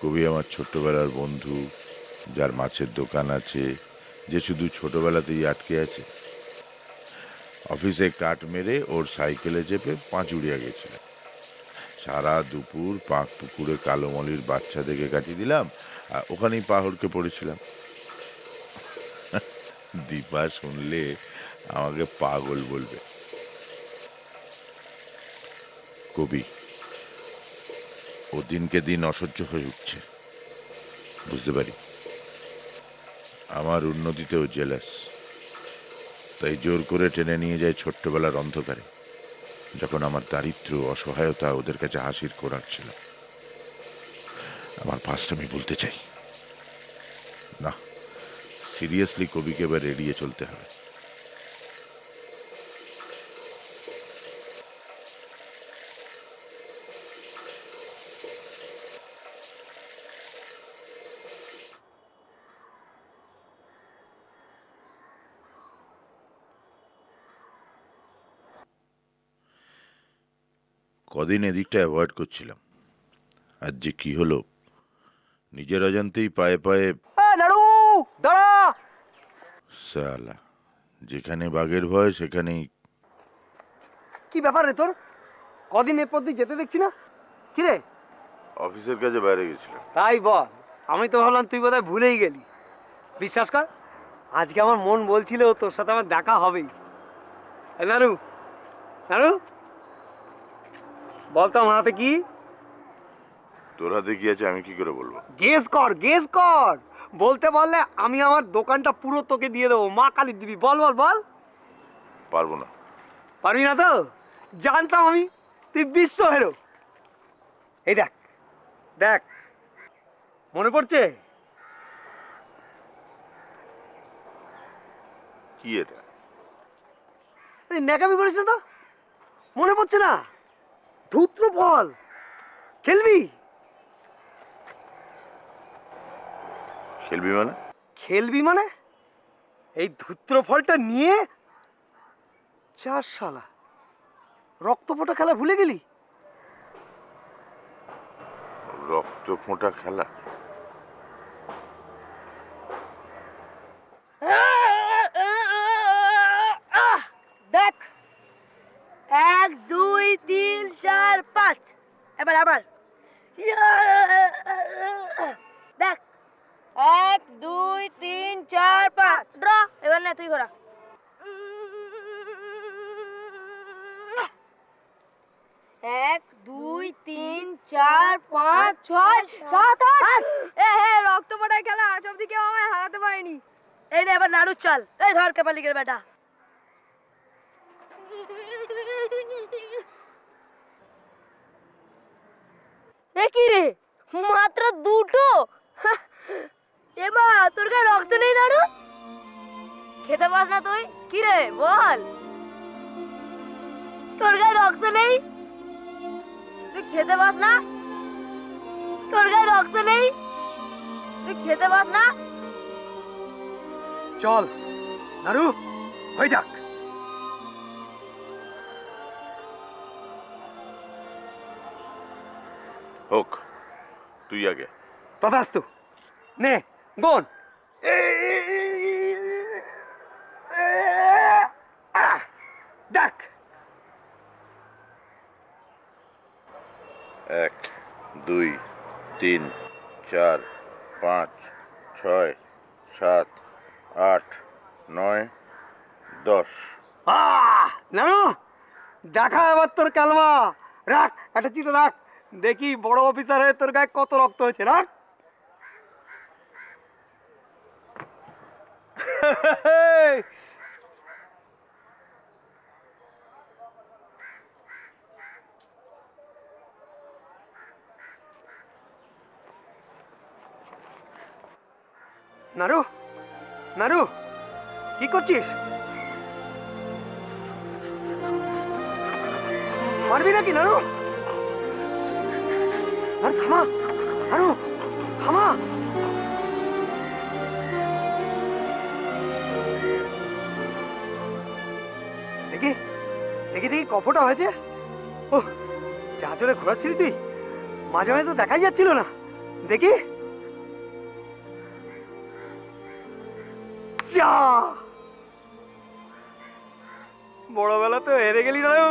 কবি আমার ছোট্টবেলার বন্ধু, যার মাছের দোকান আছে, যে শুধু ছোটবেলাতেই আটকে আছে। অফিসে কাট মেরে ওর সাইকেলে চেপে পাঁচুড়িয়া গেছিল। সারা দুপুর পাঁক পুকুরে কালো মলির বাচ্চা দেখে কাটিয়ে দিলাম, আর ওখানেই পাহড়কে পড়েছিলাম। দীপা শুনলে আমাকে পাগল বলবে। কবি, ও দিনকে দিন অসহ্য হয়ে উঠছে, বুঝতে পারি। আমার উন্নতিতেও জেলাস, তাই জোর করে টেনে নিয়ে যায় ছোট্টবেলার অন্ধকারে, যখন আমার দারিদ্র্য অসহায়তা ওদের কাছে হাসির খোরাক ছিল। আমার পাস্ট আমি বলতে চাই না, সিরিয়াসলি কবিকে এবার এড়িয়ে চলতে হবে। কদিন এদিকটা অ্যাভয়েড করছিলাম, আজ যে কি হলো নিজের অজান্তেই পায়ে পায়ে। সালা, যেখানে বাঘের ভয় সেখানেই। কি ব্যাপার রে তোর? কদিন এরপর তুই যেতে দেখছি না, কি রে? অফিসের কাজে বাইরে গেছিলাম। তাই বল, আমি তো ভাবলাম তুই বোধহয় ভুলেই গেলি। বিশ্বাস কর, আজকে আমার মন বলছিল তোর সাথে আমার দেখা হবেই। নারু, নারু বলতো আমার হাতে কি? তোর হাতে কি আছে আমি কি করে বলবো? গেস কর, গেস কর। বলতে বললে আমি আমার দোকানটা পুরো তোকে দিয়ে দেবো, মা কালী দিবি। বল বল বল। পারবো না। পারবি না তো? জানতাম আমি, তুই বিশ্ব হেরো। এই দেখ দেখ, মনে পড়ছে? কি এটা? ন্যাকামি করিস না তো, মনে পড়ছে না? ধূত্র ফল খেলবি? খেলবি মানে? খেলবি মানে এই ধূত্র ফলটা নিয়ে চার শালা রক্ত ফোঁটা খেলা ভুলে গেলি? রক্ত ফোঁটা খেলা? দেখ, 1 2 3 4 5। এবার আবার দেখ, 1 2 3 4 5। ড্র। এবার না, তুই করা। 1 2 3 4 5 6 7 8। রক্ত পড়ায় খেলা আজ অব্দি কেউ আমায় হারাতে পারেনি। এই নে, এবার নাড়ু চল। এই ধর কপালিকের বেটা। এ কি রে, মাত্র দুটো? এবা তোর গায়ে রক্ত নেই নাড়ু? খেতে পাস না তুই? কি রে বল, তোর গায়ে রক্ত নেই? তুই খেতে পাস না? তোর গায়ে রক্ত নেই? তুই খেতে পাস না? চল নারু, হয়ে যাক। হোক, তুই আগে। তথাস্তু। নে বোন। দেখ, 1 2 3 4 5 6 7 8 9 10। নানু দেখা এবার তোর কালমা। রাখ, একটা চিঠি রাখ, দেখি বড় অফিসার হয়ে তোর গায়ে কত রক্ত হয়েছে। রাখ। নারু, নারু কি করছিস? মারবি নাকি নারু? আরে থামা, নারু থামা। দেখি দেখি দেখি কফটা হয়েছে। ও, যা জোরে ঘোরাচ্ছিলি তুই, মাঝে মাঝে তো দেখাই যাচ্ছিল না। দেখি বড়বেলা তো হেরে গেলি নারু।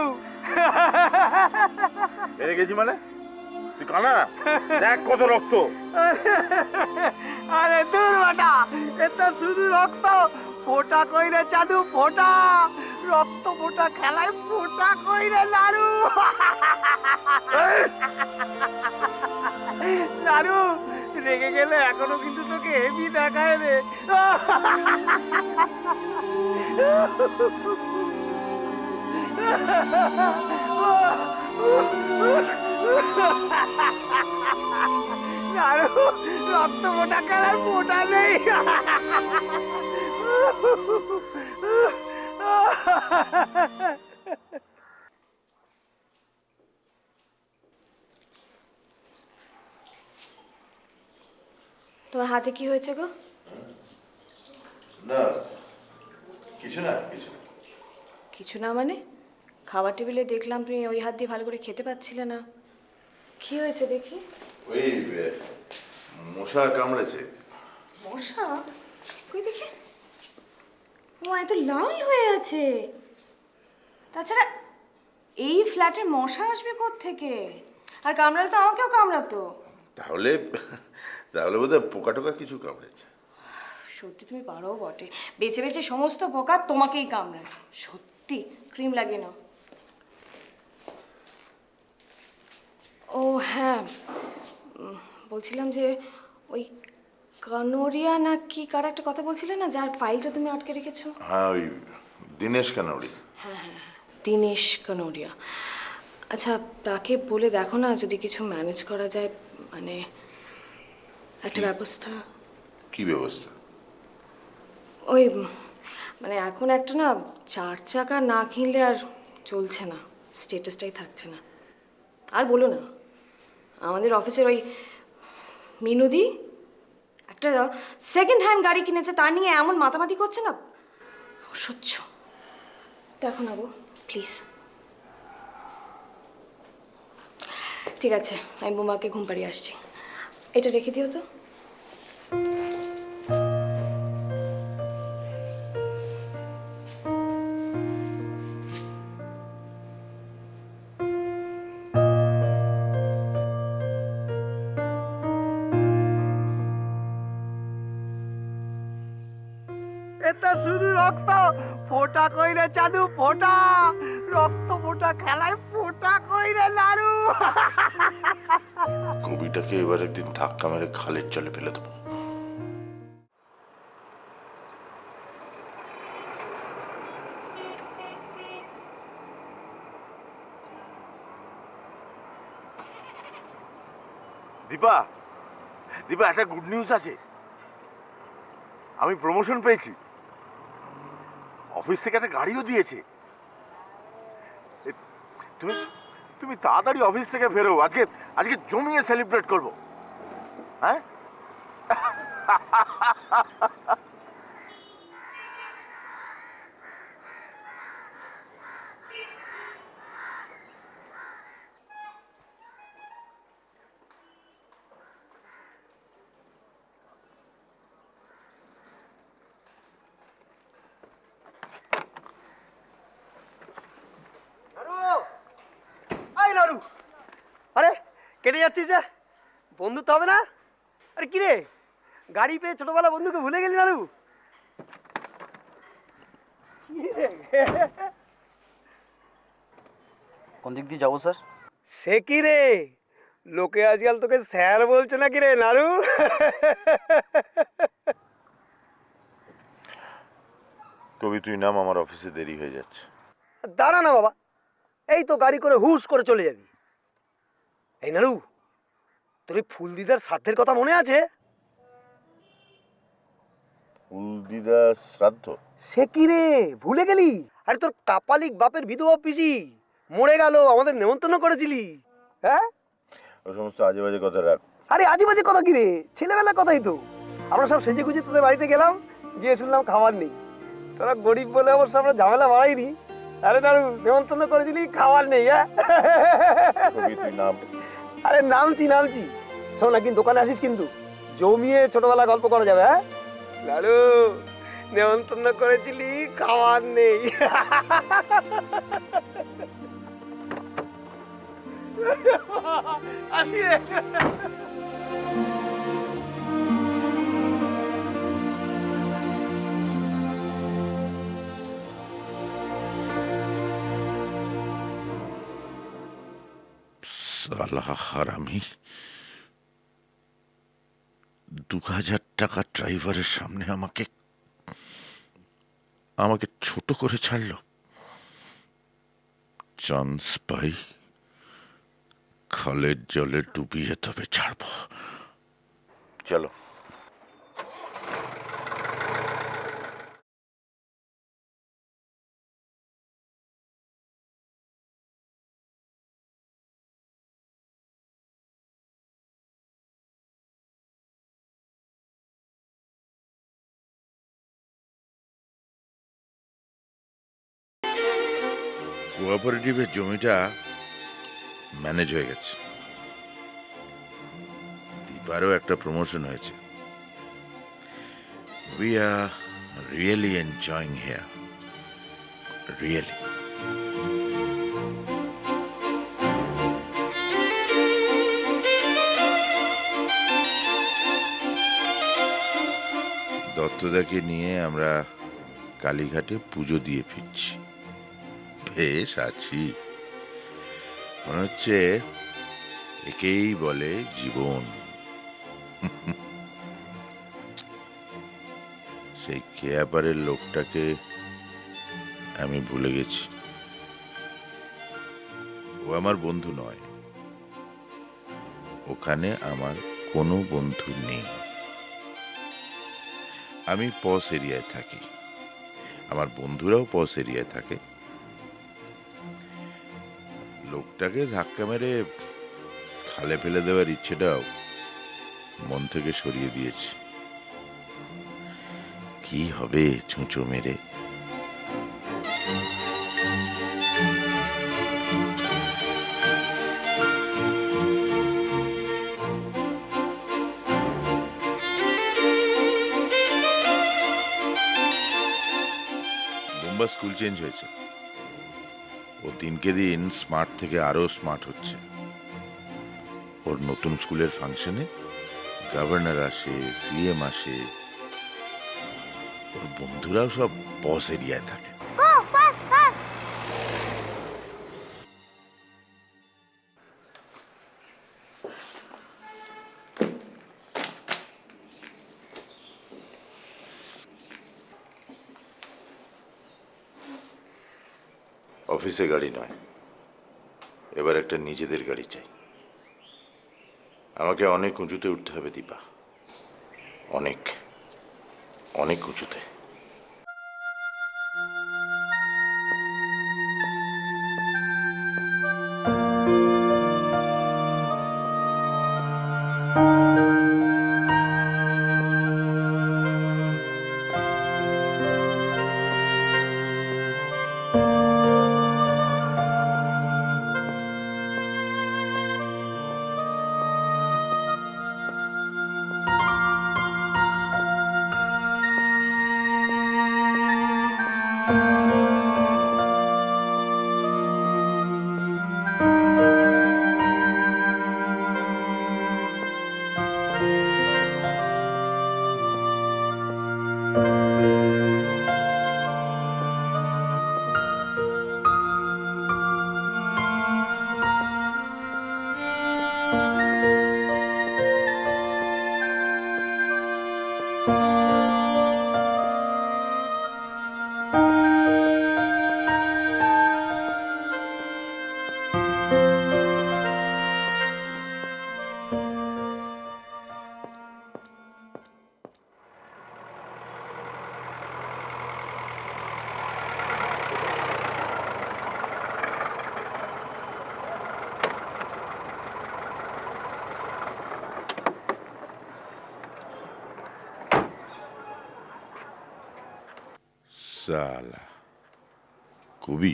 হেরে গেছি মানে? তুই কানা, দেখ কত রক্ত। আরে দূর বাটা, এটা শুধু রক্ত। ফোটা কইরে চাঁদু, ফোটা রক্ত ফোটা খেলায় ফোটা কইরে নাড়ু। নাড়ু রেগে গেলে এখনো কিন্তু তোকে হেভি দেখায় রে। নাড়ু রক্ত ফোটা খেলার ফোটা নেই। তোমার হাতে কি হয়েছে গো? না কিছু না, কিছু না। কিছু না মানে? খাবার টেবিলে দেখলাম তুমি ওই হাত দিয়ে ভালো করে খেতে পাচ্ছিলে না। কি হয়েছে দেখি? ওই মশা কামড়েছে। মশা? কই দেখি। ও এত লাল হয়ে আছে। তাছাড়া এই ফ্ল্যাটে মশা আসবে কোত্থেকে? আর কামড়ালে তো আমাকেও কামড়াতো। তাহলে তাহলে বোধহয় পোকা টোকা কিছু কামড়েছে। সত্যি তুমি পারো বটে, বেঁচে বেঁচে সমস্ত পোকা তোমাকেই কামড়ায়। সত্যি ক্রিম লাগে না। ও হ্যাঁ, বলছিলাম যে ওই কানোরিয়া না কি কার একটা কথা বলছিলে না, যার ফাইলটা তুমি আটকে রেখেছো? হ্যাঁ, ওই দীনেশ কানোরিয়া। হ্যাঁ হ্যাঁ হ্যাঁ, দীনেশ কানোরিয়া। আচ্ছা তাকে বলে দেখো না যদি কিছু ম্যানেজ করা যায়, মানে একটা ব্যবস্থা। কি ব্যবস্থা? ওই মানে এখন একটা না 4 চাকা না কিনলে আর চলছে না, স্টেটাসটাই থাকছে না। আর বলো না, আমাদের অফিসের ওই মিনুদি একটা সেকেন্ড হ্যান্ড গাড়ি কিনেছে, তা নিয়ে এমন মাতামাতি করছে না, অসহ্য। দেখো না গো প্লিজ। ঠিক আছে, আমি বোমাকে ঘুম পাড়িয়ে আসছি। এটা রেখে দিও তো। এটা শুধু রক্ত ফোটা কইরে চাঁদু ফোটা, রক্ত ফোটা খেলায় ফোটা কইরে নাড়ু। কবিটাকে এবার একদিন ধাক্কা মেরে খালের জলে ফেলে দেবো। দীপা, দীপা একটা গুড নিউজ আছে। আমি প্রমোশন পেয়েছি, অফিস থেকে একটা গাড়িও দিয়েছে। তুমি তুমি তাড়াতাড়ি অফিস থেকে ফেরো, আজকে আজকে জমিয়ে সেলিব্রেট করবো। হ্যাঁ নাড়ু, আরে কেটে যাচ্ছিস যে? বন্ধু তো হবে না? আরে কি রে, গাড়ি পেয়ে ছোটবেলা বন্ধুকে ভুলে গেলি নাড়ু? কোন দিক দিয়ে যাবো স্যার? সে কি রে, লোকে আজকাল তোকে স্যার বলছে নাকি রে নাড়ু? কবি তুই নাম, আমার অফিসে দেরি হয়ে যাচ্ছে। দাঁড়া না বাবা, এই তো গাড়ি করে হুশ করে চলে যাবি। এই নাড়ু, তোর ফুল দিদার শ্রাদ্ধের কথা মনে আছে? ফুলদিদা শ্রাদ্ধ? সে কি রে, ভুলে গেলি? আরে তোর কাপালিক বাপের বিধবা পিসি মরে গেল, আমাদের নেমন্তন্ন করেছিলি। হ্যাঁ, ও সমস্ত আজে বাজে কথা রাখ। আরে আজে বাজে কথা কি রে, ছেলেবেলার কথাই তো। আমরা সব সেজে গুজে তোদের বাড়িতে গেলাম, গিয়ে শুনলাম খাবার নেই। তোরা গরিব বলে অবশ্য আমরা ঝামেলা বাড়াইনি। আরে নাড়ু, নেমন্তন্ন করেছিলি, খাবার নেই। হ্যাঁ কবি তুই নাম। আরে নামছি নামছি, শোন না কিন্তু দোকানে আসিস কিন্তু, জমিয়ে ছোটবেলা গল্প করা যাবে। হ্যাঁ নাড়ু, নেমন্তন্ন করেছিলি, খাবার নেই। আসি রে। সালা হারামি, 2000 টাকা ড্রাইভারের সামনে আমাকে ছোট করে ছাড়লো। চান্স পাই খালের জলে ডুবিয়ে তবে ছাড়ব। চলো। কোঅপারেটিভের জমিটা ম্যানেজ হয়ে গেছে। দীপারও একটা প্রমোশন হয়েছে। We are really enjoying here. Really. দত্তদাকে নিয়ে আমরা কালীঘাটে পুজো দিয়ে ফিরছি। বেশ আছি। মনে হচ্ছে একেই বলে জীবন। সেই কেয়াপারের লোকটাকে আমি ভুলে গেছি। ও আমার বন্ধু নয়। ওখানে আমার কোনো বন্ধু নেই। আমি পস এরিয়ায় থাকি, আমার বন্ধুরাও পস এরিয়ায় থাকে। লোকটাকে ধাক্কা মেরে খালে ফেলে দেওয়ার ইচ্ছেটাও মন থেকে সরিয়ে দিয়েছি। কি হবে চুঁচো মেরে? বোম্বা স্কুল চেঞ্জ হয়েছে। ও দিনকে দিন স্মার্ট থেকে আরো স্মার্ট হচ্ছে। ওর নতুন স্কুলের ফাংশনে গভর্নর আসে, সিএম আসে। ওর বন্ধুরাও সব বস এরিয়ায় থাকে। অফিসে গাড়ি নয়, এবার একটা নিজেদের গাড়ি চাই। আমাকে অনেক উঁচুতে উঠতে হবে দীপা, অনেক অনেক উঁচুতে। সালা কবি,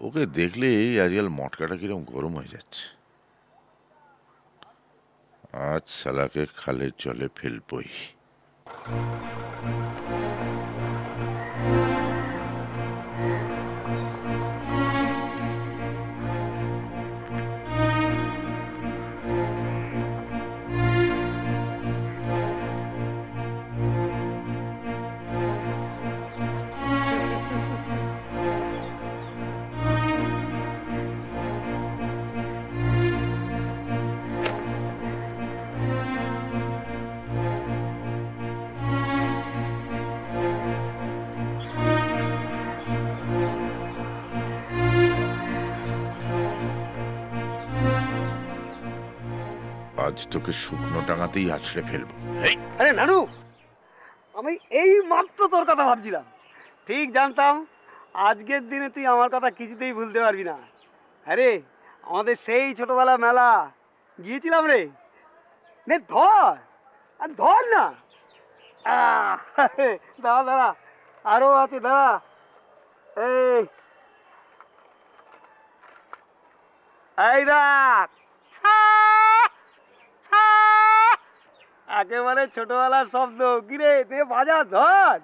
ওকে দেখলেই আজকাল মটকাটা কিরম গরম হয়ে যাচ্ছে। আজ সালাকে খালের জলে ফেলবই। আজ তোকে শুকনো টাঙাতেই আছড়ে ফেলবো। আরে নানু, আমি এই মাত্র তোর কথা ভাবছিলাম। ঠিক জানতাম আজকের দিনে তুই আমার কথা কিছুতেই ভুলতে পারবি না। আরে আমাদের সেই ছোটবেলা মেলা গিয়েছিলাম রে। নে ধর, আর ধর না। দাঁড়া দাঁড়া, আরো আছে দাঁড়া। এই এই দেখ, একেবারে ছোটবেলার শব্দ। কিরে নে বাজা, ধর।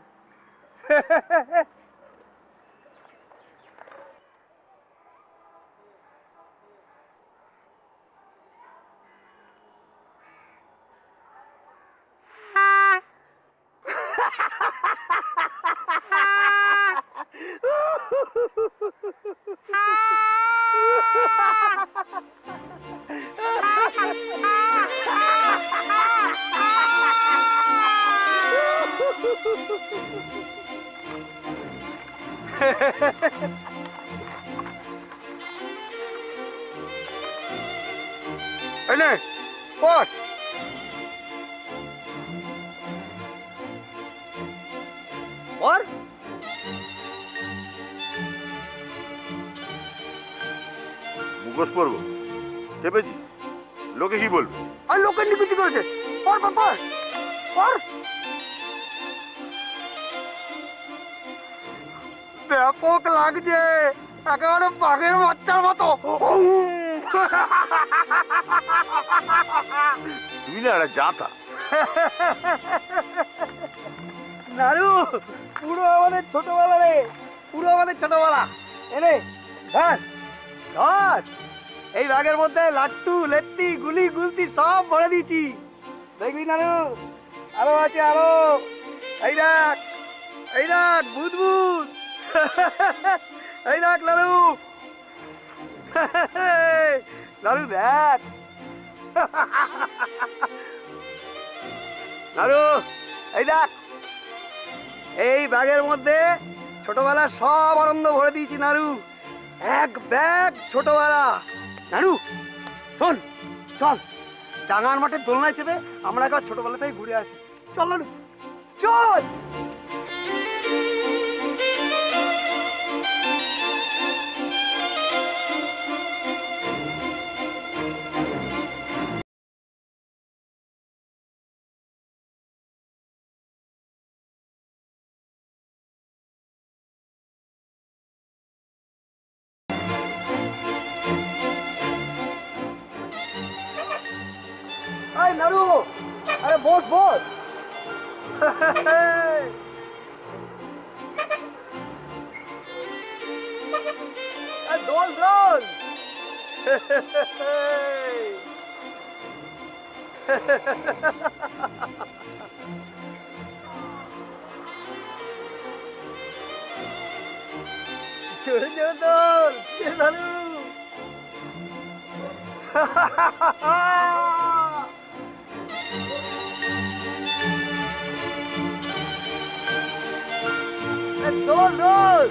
এনে পর। পর। মুখোশ পরবো, চেপেছি, লোকে কি বলবে? আর লোকের নিকুচি করেছে। পর পর পর পর। ব্যাপক লাগছে, একেবারে বাঘের বাচ্চার মতো। তুমি না একটা জাতা। নারু, পুরো আমাদের ছোটবেলা রে, পুরো আমাদের ছোটবেলা। এনে ধর ধর, এই ব্যাগের মধ্যে লাট্টু লেট্টি গুলি গুলতি সব ভরে দিয়েছি। দেখবি নানু, আরো আছে আরো। এই দেখ, এই দেখ ভূত ভূত। এই দেখ নানু, নানু দেখ। নানু এই দেখ, এই ব্যাগের মধ্যে ছোটবেলার সব আনন্দ ভরে দিয়েছি নানু। এক ব্যাগ ছোটবেলা। নানু শোন, চল ডাঙার মাঠে দোলনায় চেপে আমরা একবার ছোটবেলাতেই ঘুরে আসি। চল নানু, চল। এই নানু, আরে বস বস। দোল দোল। জোরে জোরে দোল নানু। দোল দোল।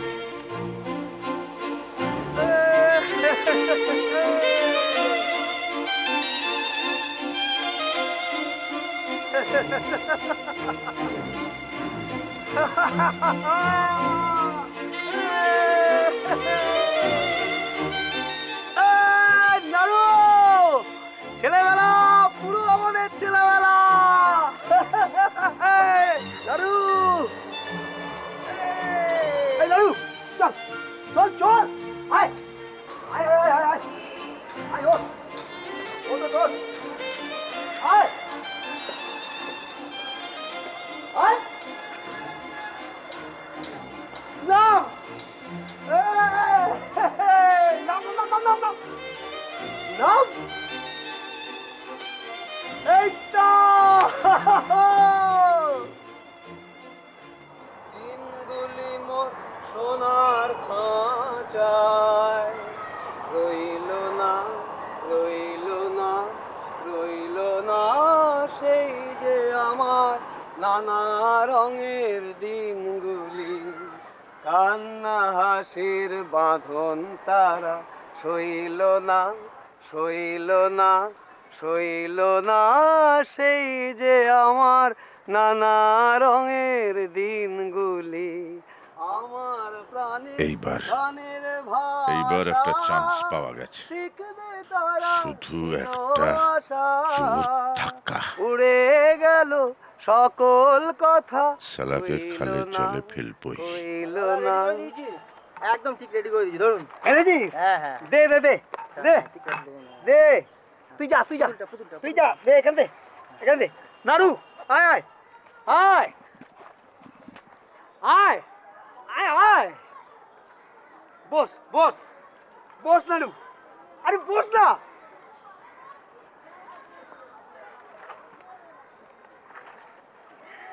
নানু, ছেলেবেলা, পুরো আমাদের ছেলেবেলা। নানু, এই নানু, চল চল চল, আয় আয় আয় আয় আয় আয়, ওঠ ওঠ ওঠ, আয় আয়, নাম, নাম নাম নাম নাম নাম নাম, এই তো দিনগুলি মোর সোনার খাঁচায় রইল না, রইল না, রইল না সেই যে আমার নানা রঙের দিনগুলি। কান্না হাসির বাঁধন তারা সইল না, সইল না, সইল না সেই যে আমার নানা রঙের দিনগুলি, আমার প্রাণের এইবার প্রাণের এইবার একটা চান্স ভাষা পাওয়া গেছে, শিখবে তারা শুধু একটা জোর ধাক্কা। উড়ে গেল সকল কথা, শালাকে খালে জলে ফেলবই। হইল না। একদম ঠিক রেডি করে দিয়েছি, ধরুন। এনেছি? হ্যাঁ হ্যাঁ। দে দে দে দে দে, তুই যা তুই যা তুই যা, দে এখান দে এখান দে। নাড়ু আয় আয় আয় আয় আয় আয়, বস বস বস নাড়ু, আরে বস না।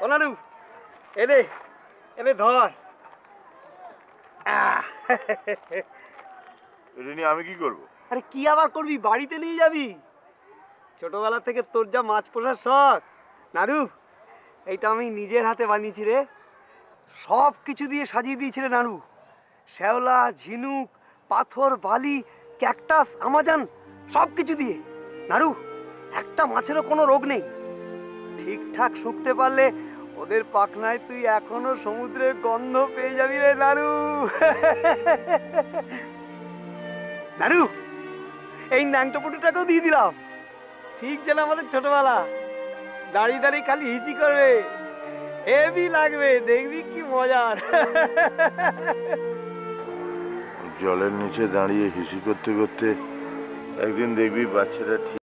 ও নাড়ু, এনে এনে ধর। এটা নিয়ে আমি কি করব? আরে কি আবার করবি, বাড়িতে নিয়ে যাবি। ছোটবেলা থেকে তোর যা মাছ পোষার শখ, নাড়ু এইটা আমি নিজের হাতে বানিয়েছি রে। সব কিছু দিয়ে সাজিয়ে দিয়েছি রে নাড়ু, শ্যাওলা, ঝিনুক, পাথর, বালি, ক্যাকটাস, আমাজন, সব কিছু দিয়ে। নাড়ু একটা মাছেরও কোনো রোগ নেই। ঠিকঠাক শুকতে পারলে ওদের পাখনায় তুই এখনো সমুদ্রের গন্ধ পেয়ে যাবি রে নাড়ু। নাড়ু এই ন্যাংটোপুটুটাকেও দিয়ে দিলাম, ঠিক যেন আমাদের ছোটবেলা। দাঁড়িয়ে দাঁড়িয়ে খালি হিসি করবে, হেভি লাগবে, দেখবি কি মজার। জলের নিচে দাঁড়িয়ে হিসি করতে করতে একদিন দেখবি বাচ্চাটা ঠিক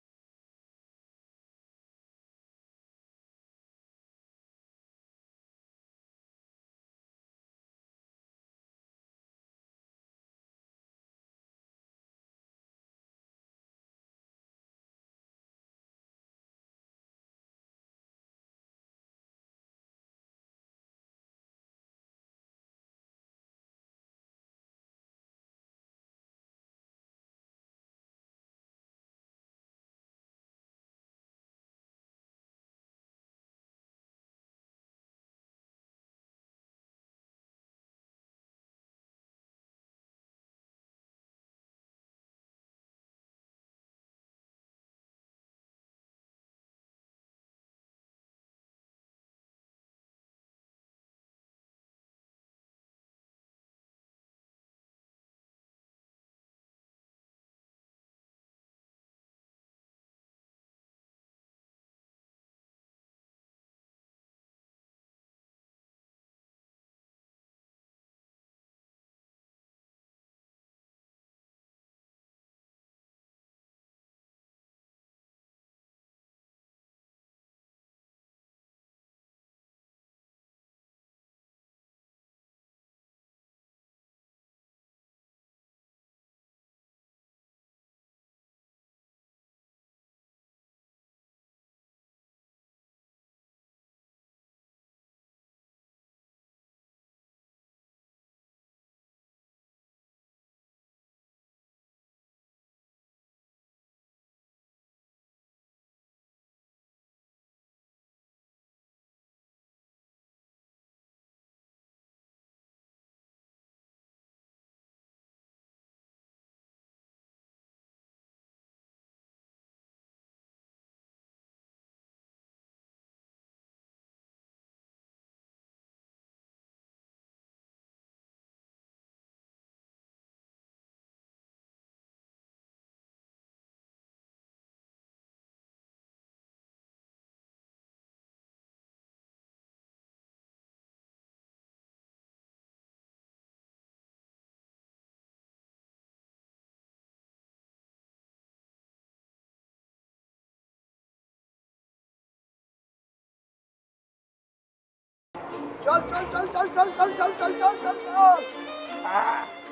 চল চল চল চল চল চল চল চল চল চল চল।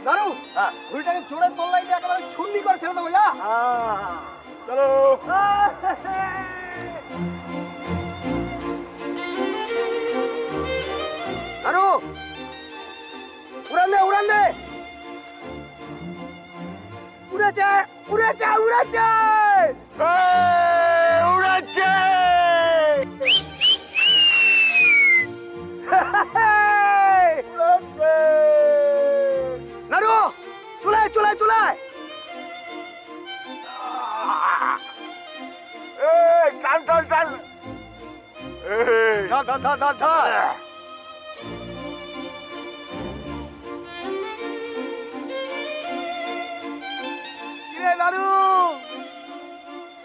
নাড়ু ঘুড়িটাকে জোরে তোলাই দিয়ে একেবারে ছুন্নি করে ছেড়ে দেবো, যা। চলো। নাড়ু উড়ান দে উড়ান দে, উড়েছে উড়েছে উড়েছে উড়াচ্ছে। নাড়ু চুলায় চুলায় চুলায়। ধর ধর ধর ধর ধর কিরে দাদু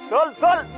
চল চল